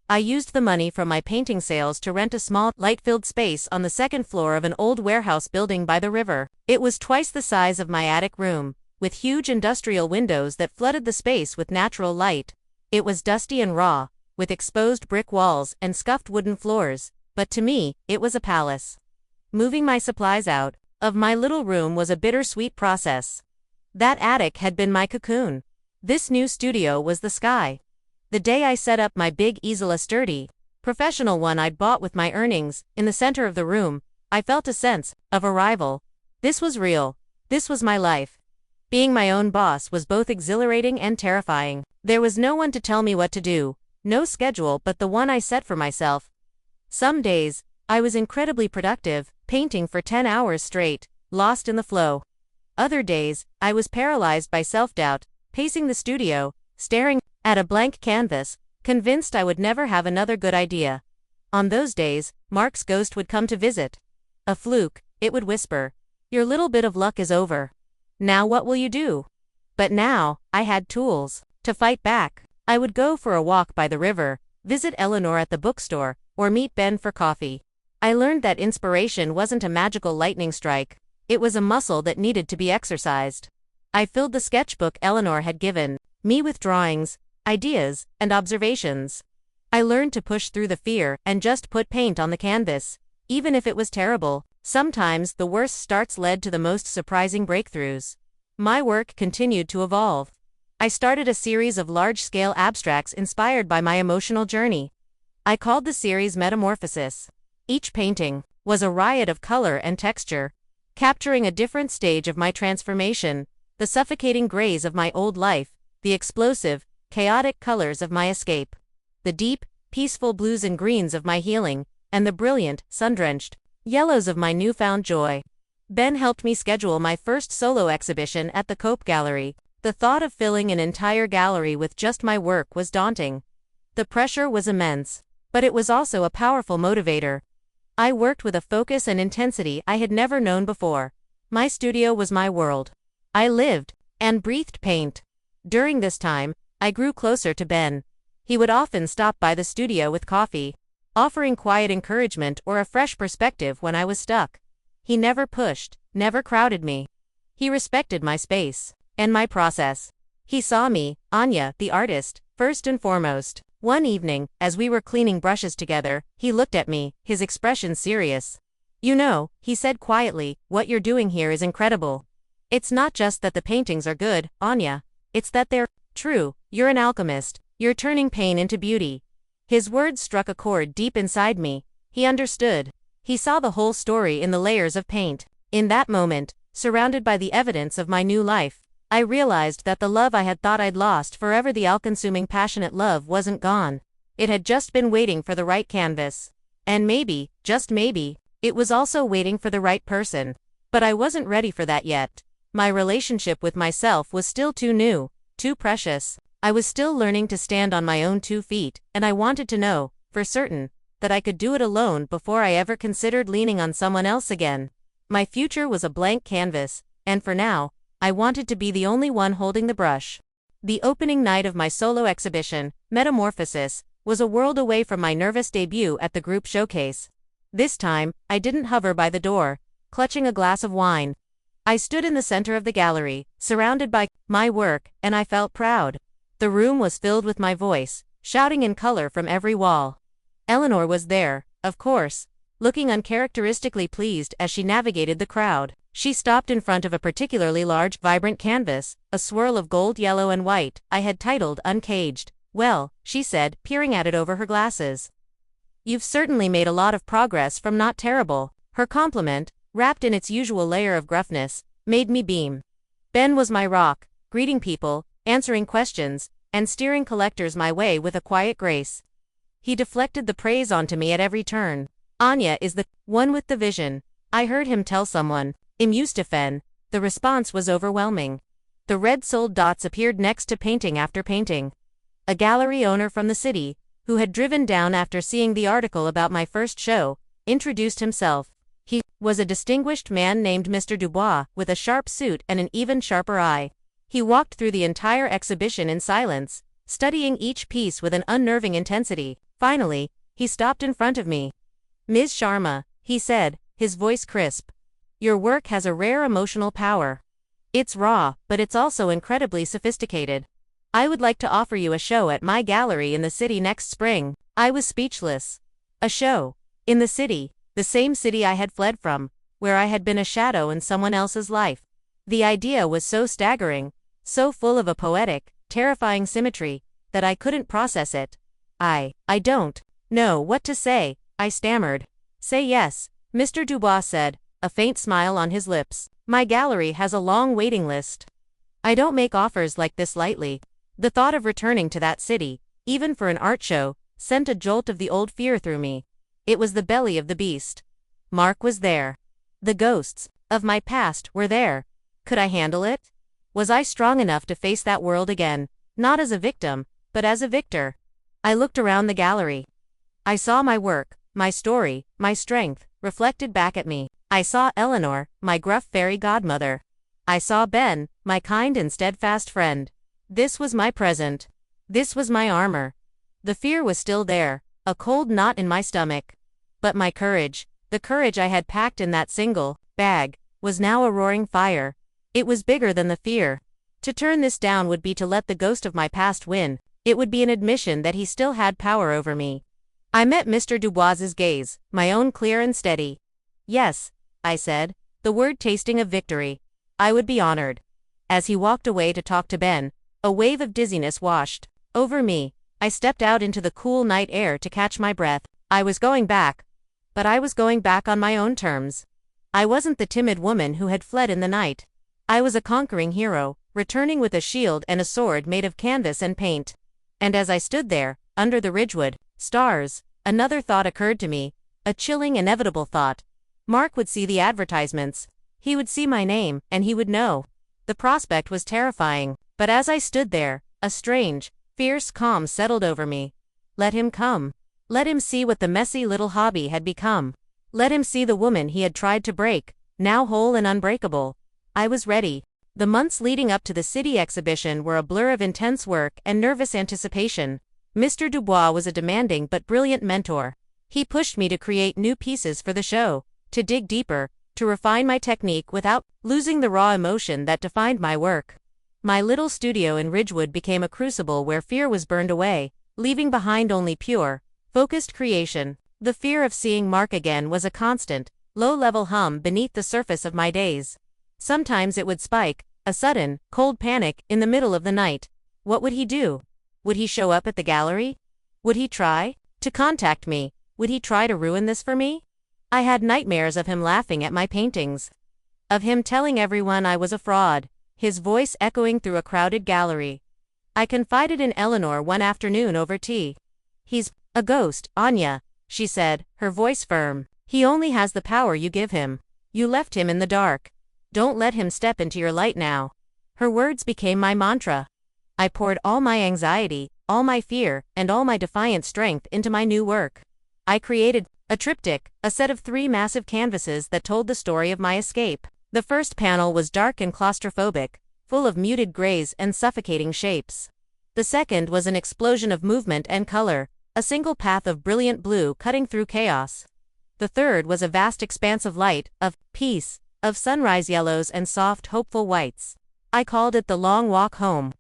I used the money from my painting sales to rent a small, light-filled space on the second floor of an old warehouse building by the river. It was twice the size of my attic room, with huge industrial windows that flooded the space with natural light. It was dusty and raw, with exposed brick walls and scuffed wooden floors, but to me, it was a palace. Moving my supplies out of my little room was a bittersweet process. That attic had been my cocoon. This new studio was the sky. The day I set up my big easel, a sturdy, professional one I'd bought with my earnings, in the center of the room, I felt a sense of arrival. This was real. This was my life. Being my own boss was both exhilarating and terrifying. There was no one to tell me what to do, no schedule but the one I set for myself. Some days, I was incredibly productive, painting for 10 hours straight, lost in the flow. Other days, I was paralyzed by self-doubt, pacing the studio, staring at a blank canvas, convinced I would never have another good idea. On those days, Mark's ghost would come to visit. A fluke, it would whisper. Your little bit of luck is over. Now what will you do? But now, I had tools to fight back. I would go for a walk by the river, visit Eleanor at the bookstore, or meet Ben for coffee. I learned that inspiration wasn't a magical lightning strike. It was a muscle that needed to be exercised. I filled the sketchbook Eleanor had given me with drawings, ideas, and observations. I learned to push through the fear and just put paint on the canvas, even if it was terrible. Sometimes the worst starts led to the most surprising breakthroughs. My work continued to evolve. I started a series of large-scale abstracts inspired by my emotional journey. I called the series Metamorphosis. Each painting was a riot of color and texture, capturing a different stage of my transformation, the suffocating grays of my old life, the explosive, chaotic colors of my escape, the deep, peaceful blues and greens of my healing, and the brilliant, sun-drenched yellows of my newfound joy. Ben helped me schedule my first solo exhibition at the Cope Gallery. The thought of filling an entire gallery with just my work was daunting. The pressure was immense, but it was also a powerful motivator. I worked with a focus and intensity I had never known before. My studio was my world. I lived and breathed paint. During this time, I grew closer to Ben. He would often stop by the studio with coffee, offering quiet encouragement or a fresh perspective when I was stuck. He never pushed, never crowded me. He respected my space and my process. He saw me, Anya, the artist, first and foremost. One evening, as we were cleaning brushes together, he looked at me, his expression serious. "You know," he said quietly, "what you're doing here is incredible. It's not just that the paintings are good, Anya. It's that they're true. You're an alchemist. You're turning pain into beauty." His words struck a chord deep inside me. He understood. He saw the whole story in the layers of paint. In that moment, surrounded by the evidence of my new life, I realized that the love I had thought I'd lost forever, the all-consuming passionate love, wasn't gone. It had just been waiting for the right canvas. And maybe, just maybe, it was also waiting for the right person. But I wasn't ready for that yet. My relationship with myself was still too new, too precious. I was still learning to stand on my own 2 feet, and I wanted to know, for certain, that I could do it alone before I ever considered leaning on someone else again. My future was a blank canvas, and for now, I wanted to be the only one holding the brush. The opening night of my solo exhibition, Metamorphosis, was a world away from my nervous debut at the group showcase. This time, I didn't hover by the door, clutching a glass of wine. I stood in the center of the gallery, surrounded by my work, and I felt proud. The room was filled with my voice, shouting in color from every wall. Eleanor was there, of course, looking uncharacteristically pleased as she navigated the crowd. She stopped in front of a particularly large, vibrant canvas, a swirl of gold, yellow, and white, I had titled Uncaged. Well, she said, peering at it over her glasses. You've certainly made a lot of progress from not terrible. Her compliment, wrapped in its usual layer of gruffness, made me beam. Ben was my rock, greeting people, answering questions, and steering collectors my way with a quiet grace. He deflected the praise onto me at every turn. Anya is the one with the vision, I heard him tell someone. Im Yustafen. The response was overwhelming. The red-soled dots appeared next to painting after painting. A gallery owner from the city, who had driven down after seeing the article about my first show, introduced himself. He was a distinguished man named Mr. Dubois, with a sharp suit and an even sharper eye. He walked through the entire exhibition in silence, studying each piece with an unnerving intensity. Finally, he stopped in front of me. Ms. Sharma, he said, his voice crisp. Your work has a rare emotional power. It's raw, but it's also incredibly sophisticated. I would like to offer you a show at my gallery in the city next spring. I was speechless. A show. In the city, the same city I had fled from, where I had been a shadow in someone else's life. The idea was so staggering, so full of a poetic, terrifying symmetry, that I couldn't process it. I don't know what to say, I stammered. Say yes, Mr. Dubois said, a faint smile on his lips. My gallery has a long waiting list. I don't make offers like this lightly. The thought of returning to that city, even for an art show, sent a jolt of the old fear through me. It was the belly of the beast. Mark was there. The ghosts of my past were there. Could I handle it? Was I strong enough to face that world again, not as a victim, but as a victor? I looked around the gallery. I saw my work, my story, my strength, reflected back at me. I saw Eleanor, my gruff fairy godmother. I saw Ben, my kind and steadfast friend. This was my present. This was my armor. The fear was still there, a cold knot in my stomach. But my courage, the courage I had packed in that single bag, was now a roaring fire. It was bigger than the fear. To turn this down would be to let the ghost of my past win. It would be an admission that he still had power over me. I met Mr. Dubois's gaze, my own clear and steady. Yes, I said, the word tasting of victory. I would be honored. As he walked away to talk to Ben, a wave of dizziness washed over me. I stepped out into the cool night air to catch my breath. I was going back. But I was going back on my own terms. I wasn't the timid woman who had fled in the night. I was a conquering hero, returning with a shield and a sword made of canvas and paint. And as I stood there, under the ridgewood stars, another thought occurred to me, a chilling, inevitable thought. Mark would see the advertisements. He would see my name, and he would know. The prospect was terrifying, but as I stood there, a strange, fierce calm settled over me. Let him come. Let him see what the messy little hobby had become. Let him see the woman he had tried to break, now whole and unbreakable. I was ready. The months leading up to the city exhibition were a blur of intense work and nervous anticipation. Mr. Dubois was a demanding but brilliant mentor. He pushed me to create new pieces for the show, to dig deeper, to refine my technique without losing the raw emotion that defined my work. My little studio in Ridgewood became a crucible where fear was burned away, leaving behind only pure, focused creation. The fear of seeing Mark again was a constant, low-level hum beneath the surface of my days. Sometimes it would spike, a sudden, cold panic, in the middle of the night. What would he do? Would he show up at the gallery? Would he try to contact me? Would he try to ruin this for me? I had nightmares of him laughing at my paintings. Of him telling everyone I was a fraud, his voice echoing through a crowded gallery. I confided in Eleanor one afternoon over tea. He's a ghost, Anya, she said, her voice firm. He only has the power you give him. You left him in the dark. Don't let him step into your light now. Her words became my mantra. I poured all my anxiety, all my fear, and all my defiant strength into my new work. I created a triptych, a set of 3 massive canvases that told the story of my escape. The first panel was dark and claustrophobic, full of muted grays and suffocating shapes. The second was an explosion of movement and color, a single path of brilliant blue cutting through chaos. The third was a vast expanse of light, of peace, of sunrise yellows and soft, hopeful whites. I called it the long walk home.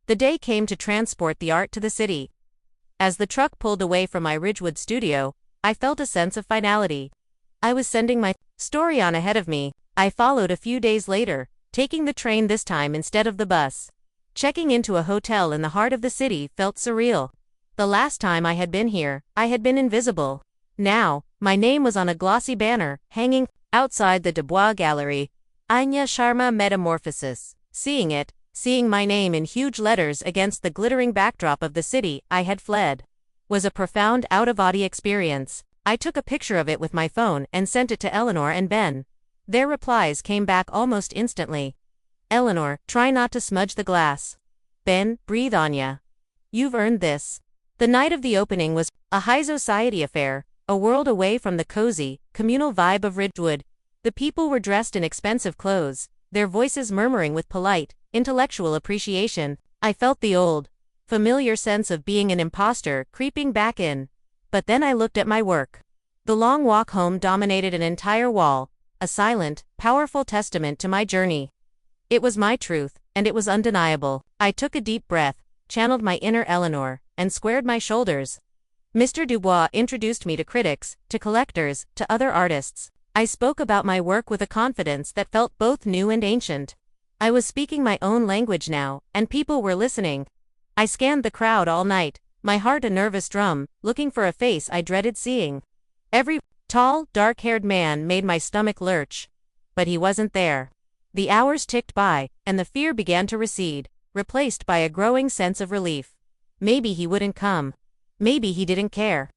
The day came to transport the art to the city. As the truck pulled away from my Ridgewood studio, I felt a sense of finality. I was sending my story on ahead of me. I followed a few days later, taking the train this time instead of the bus. Checking into a hotel in the heart of the city felt surreal. The last time I had been here, I had been invisible. Now, my name was on a glossy banner, hanging outside the Dubois Gallery. Anya Sharma Metamorphosis. Seeing my name in huge letters against the glittering backdrop of the city I had fled, was a profound out-of-body experience. I took a picture of it with my phone and sent it to Eleanor and Ben. Their replies came back almost instantly. Eleanor, try not to smudge the glass. Ben, breathe Anya. You've earned this. The night of the opening was a high society affair, a world away from the cozy, communal vibe of Ridgewood. The people were dressed in expensive clothes, their voices murmuring with polite, intellectual appreciation. I felt the old, familiar sense of being an imposter creeping back in. But then I looked at my work. The long walk home dominated an entire wall, a silent, powerful testament to my journey. It was my truth, and it was undeniable. I took a deep breath, channeled my inner Eleanor, and squared my shoulders. Mr. Dubois introduced me to critics, to collectors, to other artists. I spoke about my work with a confidence that felt both new and ancient. I was speaking my own language now, and people were listening. I scanned the crowd all night, my heart a nervous drum, looking for a face I dreaded seeing. Every tall, dark-haired man made my stomach lurch. But he wasn't there. The hours ticked by, and the fear began to recede, replaced by a growing sense of relief. Maybe he wouldn't come. Maybe he didn't care.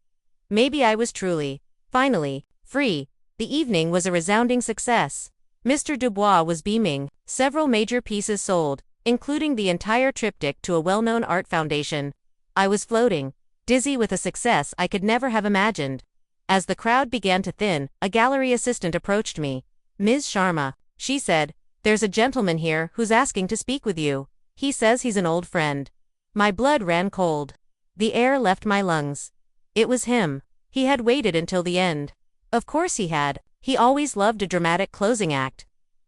Maybe I was truly, finally, free. The evening was a resounding success. Mr. Dubois was beaming, several major pieces sold, including the entire triptych to a well-known art foundation. I was floating, dizzy with a success I could never have imagined. As the crowd began to thin, a gallery assistant approached me. Ms. Sharma, she said, there's a gentleman here who's asking to speak with you. He says he's an old friend. My blood ran cold. The air left my lungs. It was him. He had waited until the end. Of course he had. He always loved a dramatic closing act.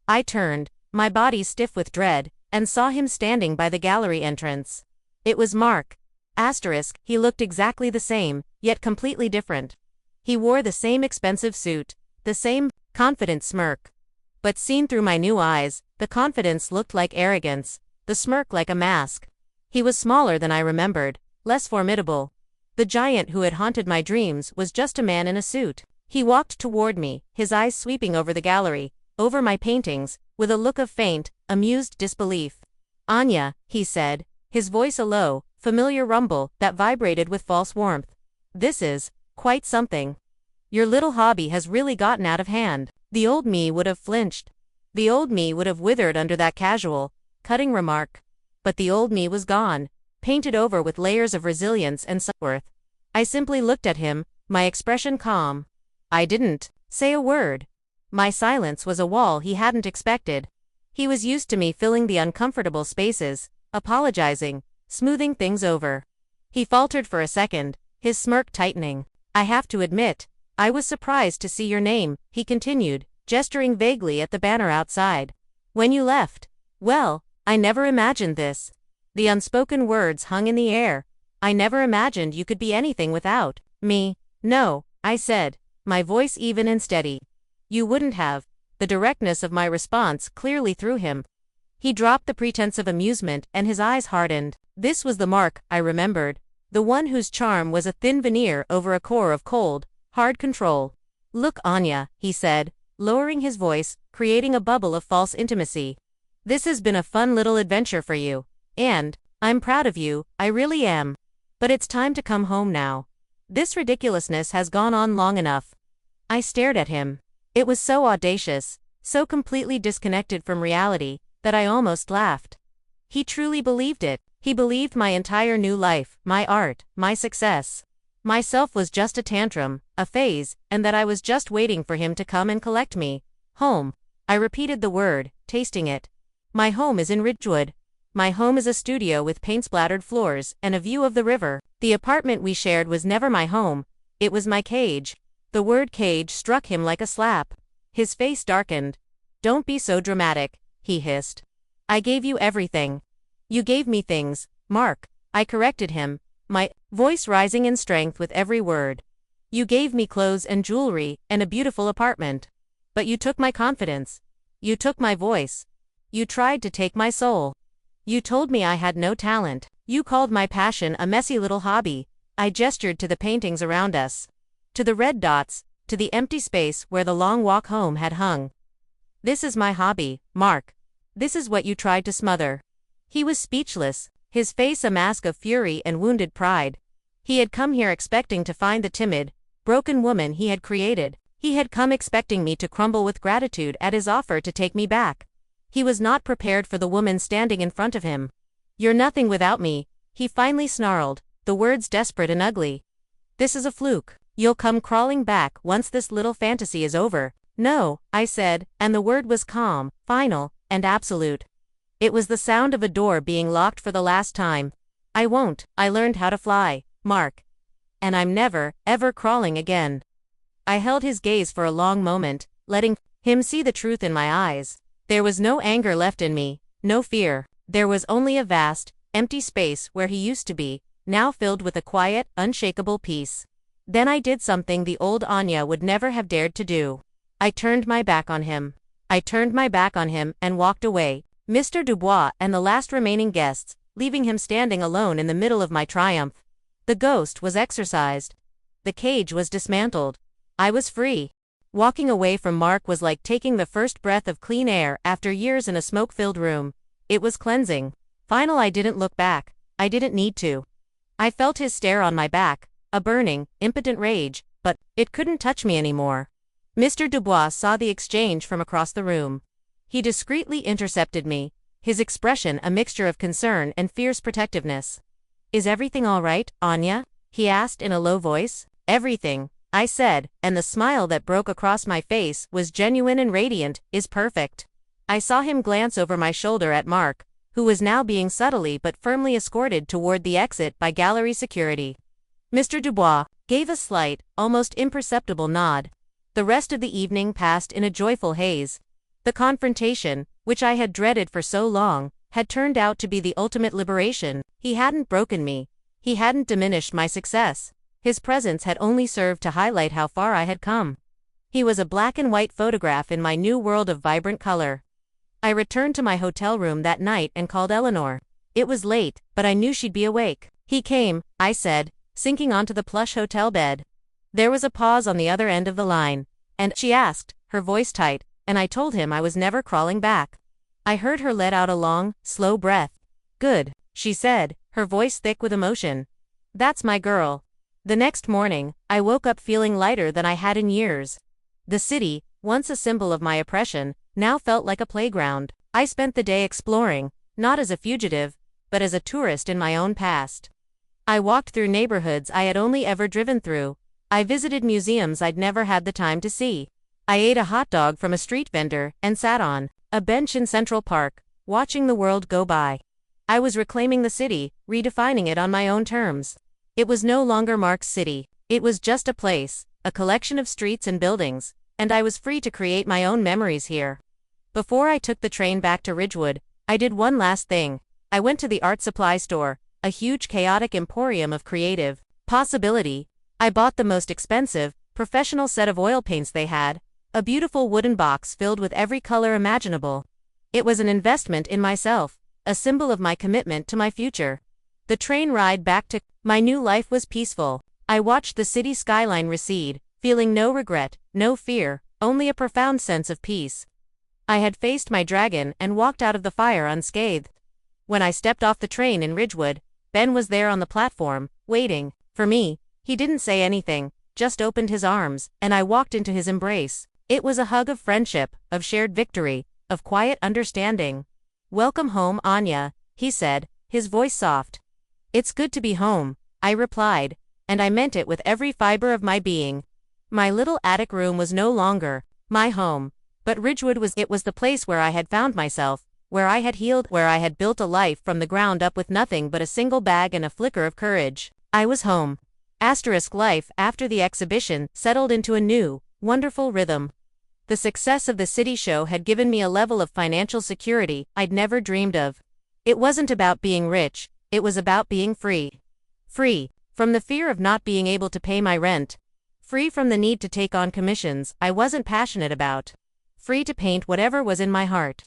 I turned, my body stiff with dread, and saw him standing by the gallery entrance. It was Mark. He looked exactly the same, yet completely different. He wore the same expensive suit, the same confident smirk. But seen through my new eyes, the confidence looked like arrogance, the smirk like a mask. He was smaller than I remembered, less formidable. The giant who had haunted my dreams was just a man in a suit. He walked toward me, his eyes sweeping over the gallery, over my paintings, with a look of faint, amused disbelief. Anya, he said, his voice a low, familiar rumble that vibrated with false warmth. This is quite something. Your little hobby has really gotten out of hand. The old me would have flinched. The old me would have withered under that casual, cutting remark. But the old me was gone, painted over with layers of resilience and self-worth. I simply looked at him, my expression calm. I didn't say a word. My silence was a wall he hadn't expected. He was used to me filling the uncomfortable spaces, apologizing, smoothing things over. He faltered for a second, his smirk tightening. I have to admit, I was surprised to see your name, he continued, gesturing vaguely at the banner outside. When you left. Well, I never imagined this. The unspoken words hung in the air. I never imagined you could be anything without me. No, I said, my voice even and steady. You wouldn't have. The directness of my response clearly threw him. He dropped the pretense of amusement and his eyes hardened. This was the Mark I remembered, the one whose charm was a thin veneer over a core of cold, hard control. Look, Anya, he said, lowering his voice, creating a bubble of false intimacy. This has been a fun little adventure for you. And I'm proud of you, I really am. But it's time to come home now. This ridiculousness has gone on long enough. I stared at him. It was so audacious, so completely disconnected from reality, that I almost laughed. He truly believed it. He believed my entire new life, my art, my success. Myself was just a tantrum, a phase, and that I was just waiting for him to come and collect me. Home. I repeated the word, tasting it. My home is in Ridgewood. My home is a studio with paint-splattered floors and a view of the river. The apartment we shared was never my home. It was my cage. The word cage struck him like a slap. His face darkened. Don't be so dramatic, he hissed. I gave you everything. You gave me things, Mark. I corrected him, my voice rising in strength with every word. You gave me clothes and jewelry and a beautiful apartment. But you took my confidence. You took my voice. You tried to take my soul. You told me I had no talent. You called my passion a messy little hobby. I gestured to the paintings around us. To the red dots, to the empty space where the long walk home had hung. This is my hobby, Mark. This is what you tried to smother. He was speechless, his face a mask of fury and wounded pride. He had come here expecting to find the timid, broken woman he had created. He had come expecting me to crumble with gratitude at his offer to take me back. He was not prepared for the woman standing in front of him. You're nothing without me, he finally snarled, the words desperate and ugly. This is a fluke. You'll come crawling back once this little fantasy is over. No, I said, and the word was calm, final, and absolute. It was the sound of a door being locked for the last time. I won't. I learned how to fly, Mark. And I'm never, ever crawling again. I held his gaze for a long moment, letting him see the truth in my eyes. There was no anger left in me, no fear. There was only a vast, empty space where he used to be, now filled with a quiet, unshakable peace. Then I did something the old Anya would never have dared to do. I turned my back on him. I turned my back on him and walked away, Mr. Dubois and the last remaining guests, leaving him standing alone in the middle of my triumph. The ghost was exorcised. The cage was dismantled. I was free. Walking away from Mark was like taking the first breath of clean air after years in a smoke-filled room. It was cleansing. Final. I didn't look back. I didn't need to. I felt his stare on my back, a burning, impotent rage, but it couldn't touch me anymore. Mr. Dubois saw the exchange from across the room. He discreetly intercepted me, his expression a mixture of concern and fierce protectiveness. Is everything all right, Anya? He asked in a low voice. Everything, I said, and the smile that broke across my face was genuine and radiant, is perfect. I saw him glance over my shoulder at Mark, who was now being subtly but firmly escorted toward the exit by gallery security. Mr. Dubois gave a slight, almost imperceptible nod. The rest of the evening passed in a joyful haze. The confrontation, which I had dreaded for so long, had turned out to be the ultimate liberation. He hadn't broken me. He hadn't diminished my success. His presence had only served to highlight how far I had come. He was a black and white photograph in my new world of vibrant color. I returned to my hotel room that night and called Eleanor. It was late, but I knew she'd be awake. He came, I said, sinking onto the plush hotel bed. There was a pause on the other end of the line, and she asked, her voice tight, and I told him I was never crawling back. I heard her let out a long, slow breath. Good, she said, her voice thick with emotion. That's my girl. The next morning, I woke up feeling lighter than I had in years. The city, once a symbol of my oppression, now felt like a playground. I spent the day exploring, not as a fugitive, but as a tourist in my own past. I walked through neighborhoods I had only ever driven through. I visited museums I'd never had the time to see. I ate a hot dog from a street vendor and sat on a bench in Central Park, watching the world go by. I was reclaiming the city, redefining it on my own terms. It was no longer Mark's city. It was just a place, a collection of streets and buildings, and I was free to create my own memories here. Before I took the train back to Ridgewood, I did one last thing. I went to the art supply store, a huge chaotic emporium of creative possibility. I bought the most expensive, professional set of oil paints they had, a beautiful wooden box filled with every color imaginable. It was an investment in myself, a symbol of my commitment to my future. The train ride back to my new life was peaceful. I watched the city skyline recede, feeling no regret, no fear, only a profound sense of peace. I had faced my dragon and walked out of the fire unscathed. When I stepped off the train in Ridgewood, Ben was there on the platform, waiting for me. He didn't say anything, just opened his arms, and I walked into his embrace. It was a hug of friendship, of shared victory, of quiet understanding. Welcome home, Anya, he said, his voice soft. It's good to be home, I replied, and I meant it with every fiber of my being. My little attic room was no longer my home, but Ridgewood was. It was the place where I had found myself, where I had healed, where I had built a life from the ground up with nothing but a single bag and a flicker of courage. I was home. Life after the exhibition settled into a new, wonderful rhythm. The success of the city show had given me a level of financial security I'd never dreamed of. It wasn't about being rich, it was about being free. Free from the fear of not being able to pay my rent. Free from the need to take on commissions I wasn't passionate about. Free to paint whatever was in my heart.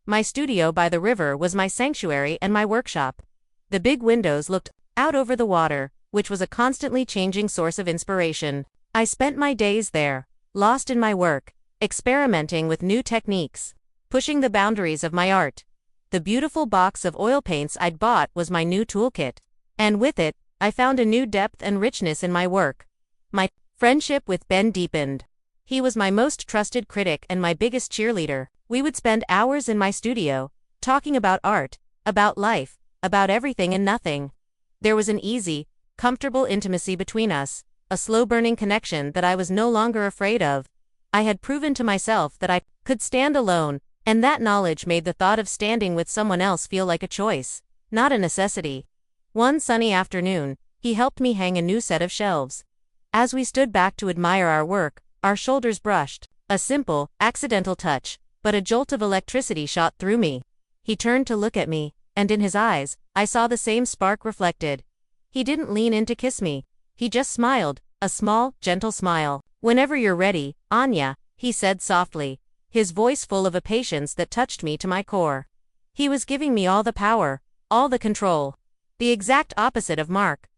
My studio by the river was my sanctuary and my workshop. The big windows looked out over the water, which was a constantly changing source of inspiration. I spent my days there, lost in my work, experimenting with new techniques, pushing the boundaries of my art. The beautiful box of oil paints I'd bought was my new toolkit. And with it, I found a new depth and richness in my work. My friendship with Ben deepened. He was my most trusted critic and my biggest cheerleader. We would spend hours in my studio, talking about art, about life, about everything and nothing. There was an easy, comfortable intimacy between us, a slow-burning connection that I was no longer afraid of. I had proven to myself that I could stand alone, and that knowledge made the thought of standing with someone else feel like a choice, not a necessity. One sunny afternoon, he helped me hang a new set of shelves. As we stood back to admire our work, our shoulders brushed. A simple, accidental touch, but a jolt of electricity shot through me. He turned to look at me, and in his eyes, I saw the same spark reflected. He didn't lean in to kiss me. He just smiled, a small, gentle smile. "Whenever you're ready, Anya," he said softly, his voice full of a patience that touched me to my core. He was giving me all the power, all the control. The exact opposite of Mark.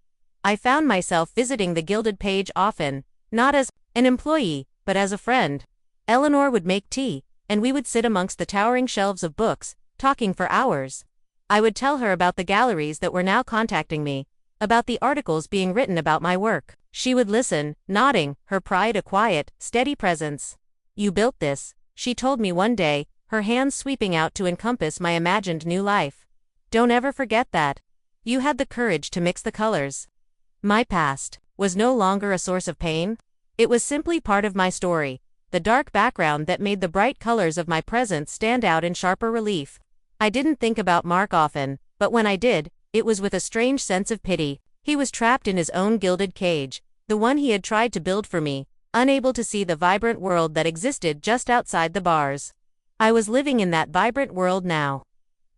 I found myself visiting the Gilded Page often, not as an employee, but as a friend. Eleanor would make tea, and we would sit amongst the towering shelves of books, talking for hours. I would tell her about the galleries that were now contacting me, about the articles being written about my work. She would listen, nodding, her pride a quiet, steady presence. "You built this," she told me one day, her hands sweeping out to encompass my imagined new life. "Don't ever forget that. You had the courage to mix the colors." My past was no longer a source of pain. It was simply part of my story, the dark background that made the bright colors of my present stand out in sharper relief. I didn't think about Mark often, but when I did, it was with a strange sense of pity. He was trapped in his own gilded cage, the one he had tried to build for me, unable to see the vibrant world that existed just outside the bars. I was living in that vibrant world now.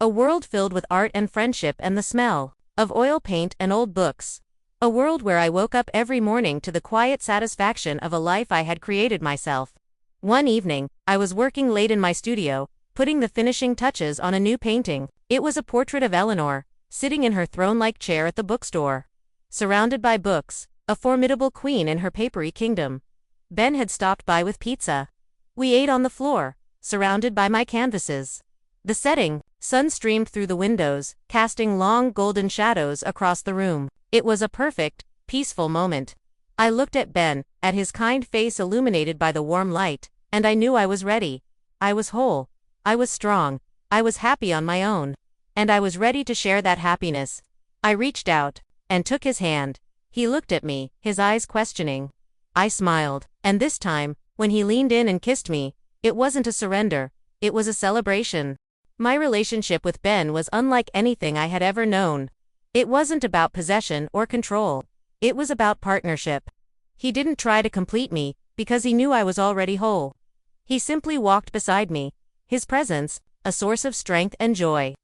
A world filled with art and friendship and the smell of oil paint and old books. A world where I woke up every morning to the quiet satisfaction of a life I had created myself. One evening, I was working late in my studio, putting the finishing touches on a new painting. It was a portrait of Eleanor, sitting in her throne-like chair at the bookstore. Surrounded by books, a formidable queen in her papery kingdom. Ben had stopped by with pizza. We ate on the floor, surrounded by my canvases. The setting, sun streamed through the windows, casting long golden shadows across the room. It was a perfect, peaceful moment. I looked at Ben, at his kind face illuminated by the warm light, and I knew I was ready. I was whole. I was strong. I was happy on my own. And I was ready to share that happiness. I reached out and took his hand. He looked at me, his eyes questioning. I smiled, and this time, when he leaned in and kissed me, it wasn't a surrender, it was a celebration. My relationship with Ben was unlike anything I had ever known. It wasn't about possession or control. It was about partnership. He didn't try to complete me, because he knew I was already whole. He simply walked beside me, his presence, a source of strength and joy.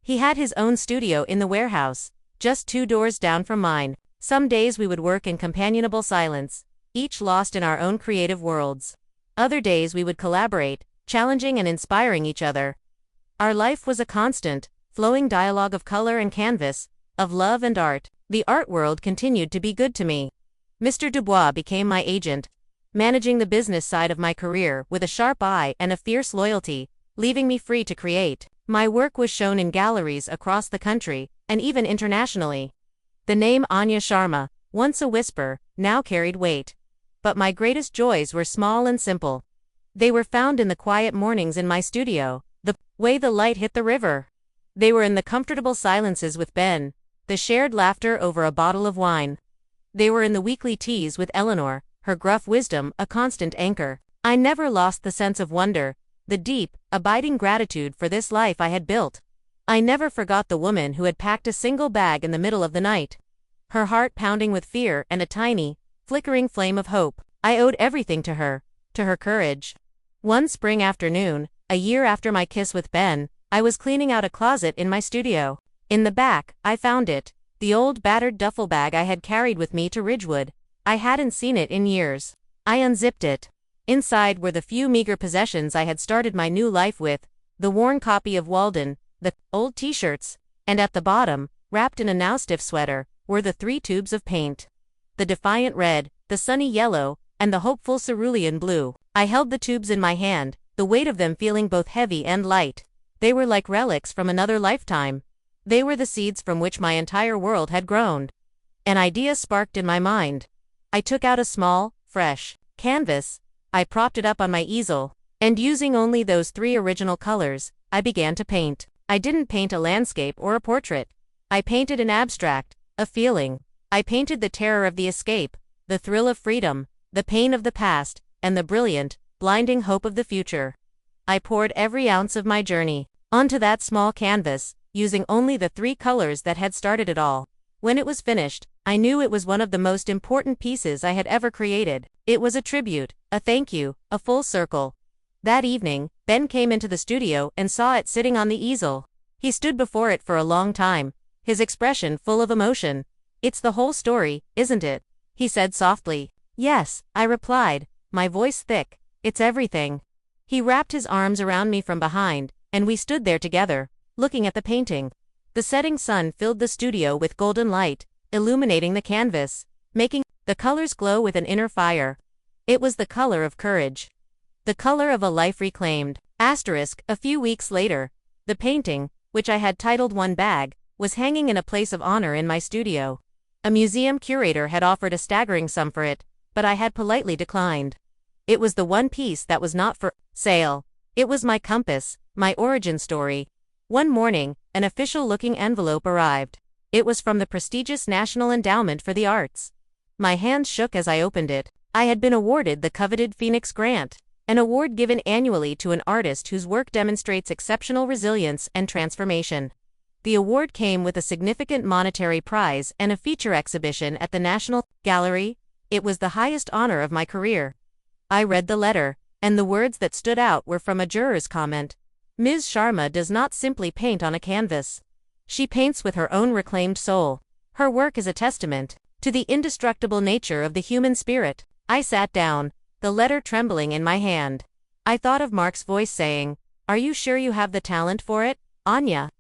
He had his own studio in the warehouse, just 2 doors down from mine. Some days we would work in companionable silence, each lost in our own creative worlds. Other days we would collaborate, challenging and inspiring each other. Our life was a constant, flowing dialogue of color and canvas, of love and art. The art world continued to be good to me. Mr. Dubois became my agent, managing the business side of my career with a sharp eye and a fierce loyalty, leaving me free to create. My work was shown in galleries across the country, and even internationally. The name Anya Sharma, once a whisper, now carried weight. But my greatest joys were small and simple. They were found in the quiet mornings in my studio, the way the light hit the river. They were in the comfortable silences with Ben, the shared laughter over a bottle of wine. They were in the weekly teas with Eleanor, her gruff wisdom a constant anchor. I never lost the sense of wonder, the deep, abiding gratitude for this life I had built. I never forgot the woman who had packed a single bag in the middle of the night, her heart pounding with fear and a tiny, flickering flame of hope. I owed everything to her courage. One spring afternoon, a year after my kiss with Ben, I was cleaning out a closet in my studio. In the back, I found it, the old battered duffel bag I had carried with me to Ridgewood. I hadn't seen it in years. I unzipped it. Inside were the few meager possessions I had started my new life with, the worn copy of Walden, the old t-shirts, and at the bottom, wrapped in a now stiff sweater, were the 3 tubes of paint. The defiant red, the sunny yellow, and the hopeful cerulean blue. I held the tubes in my hand, the weight of them feeling both heavy and light. They were like relics from another lifetime. They were the seeds from which my entire world had grown. An idea sparked in my mind. I took out a small, fresh canvas. I propped it up on my easel, and using only those 3 original colors, I began to paint. I didn't paint a landscape or a portrait. I painted an abstract, a feeling. I painted the terror of the escape, the thrill of freedom, the pain of the past, and the brilliant, blinding hope of the future. I poured every ounce of my journey onto that small canvas, using only the 3 colors that had started it all. When it was finished, I knew it was one of the most important pieces I had ever created. It was a tribute, a thank you, a full circle. That evening, Ben came into the studio and saw it sitting on the easel. He stood before it for a long time, his expression full of emotion. "It's the whole story, isn't it?" he said softly. "Yes," I replied, my voice thick. "It's everything." He wrapped his arms around me from behind, and we stood there together, looking at the painting. The setting sun filled the studio with golden light, illuminating the canvas, making the colors glow with an inner fire. It was the color of courage. The color of a life reclaimed. A few weeks later, the painting, which I had titled One Bag, was hanging in a place of honor in my studio. A museum curator had offered a staggering sum for it, but I had politely declined. It was the one piece that was not for sale. It was my compass, my origin story. One morning, an official-looking envelope arrived. It was from the prestigious National Endowment for the Arts. My hands shook as I opened it. I had been awarded the coveted Phoenix Grant, an award given annually to an artist whose work demonstrates exceptional resilience and transformation. The award came with a significant monetary prize and a feature exhibition at the National Gallery. It was the highest honor of my career. I read the letter, and the words that stood out were from a juror's comment. Ms. Sharma does not simply paint on a canvas. She paints with her own reclaimed soul. Her work is a testament to the indestructible nature of the human spirit. I sat down, the letter trembling in my hand. I thought of Mark's voice saying, "Are you sure you have the talent for it, Anya?"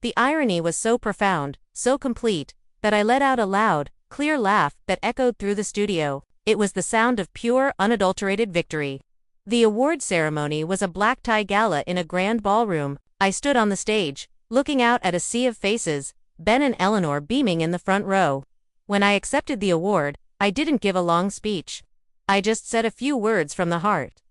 The irony was so profound, so complete, that I let out a loud, clear laugh that echoed through the studio. It was the sound of pure, unadulterated victory. The award ceremony was a black-tie gala in a grand ballroom. I stood on the stage, looking out at a sea of faces, Ben and Eleanor beaming in the front row. When I accepted the award, I didn't give a long speech. I just said a few words from the heart.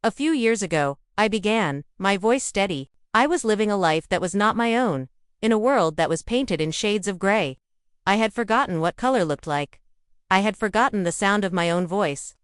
A few years ago, I began, my voice steady. I was living a life that was not my own, in a world that was painted in shades of gray. I had forgotten what color looked like. I had forgotten the sound of my own voice.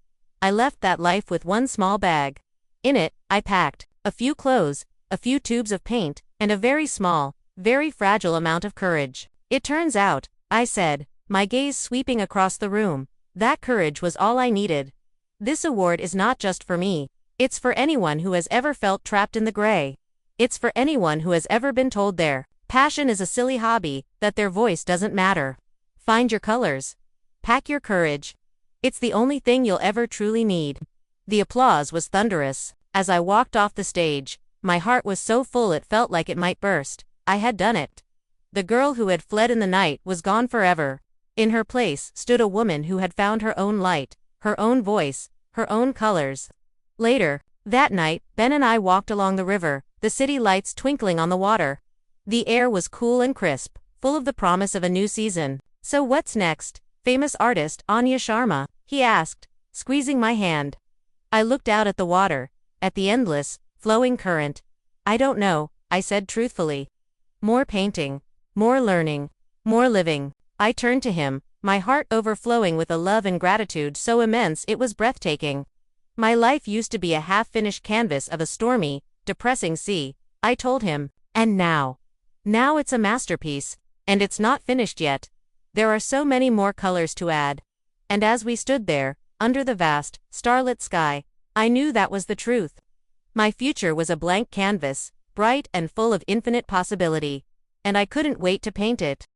I left that life with one small bag. In it, I packed a few clothes, a few tubes of paint, and a very small, very fragile amount of courage. It turns out, I said, my gaze sweeping across the room, that courage was all I needed. This award is not just for me. It's for anyone who has ever felt trapped in the gray. It's for anyone who has ever been told their passion is a silly hobby, that their voice doesn't matter. Find your colors. Pack your courage. It's the only thing you'll ever truly need. The applause was thunderous. As I walked off the stage, my heart was so full it felt like it might burst. I had done it. The girl who had fled in the night was gone forever. In her place stood a woman who had found her own light, her own voice, her own colors. Later, that night, Ben and I walked along the river, the city lights twinkling on the water. The air was cool and crisp, full of the promise of a new season. "So what's next, famous artist Anya Sharma?" he asked, squeezing my hand. I looked out at the water, at the endless, flowing current. "I don't know," I said truthfully. "More painting, more learning, more living." I turned to him, my heart overflowing with a love and gratitude so immense it was breathtaking. "My life used to be a half-finished canvas of a stormy, depressing sea," I told him. "And now it's a masterpiece, and it's not finished yet. There are so many more colors to add." And as we stood there, under the vast, starlit sky, I knew that was the truth. My future was a blank canvas, bright and full of infinite possibility. And I couldn't wait to paint it.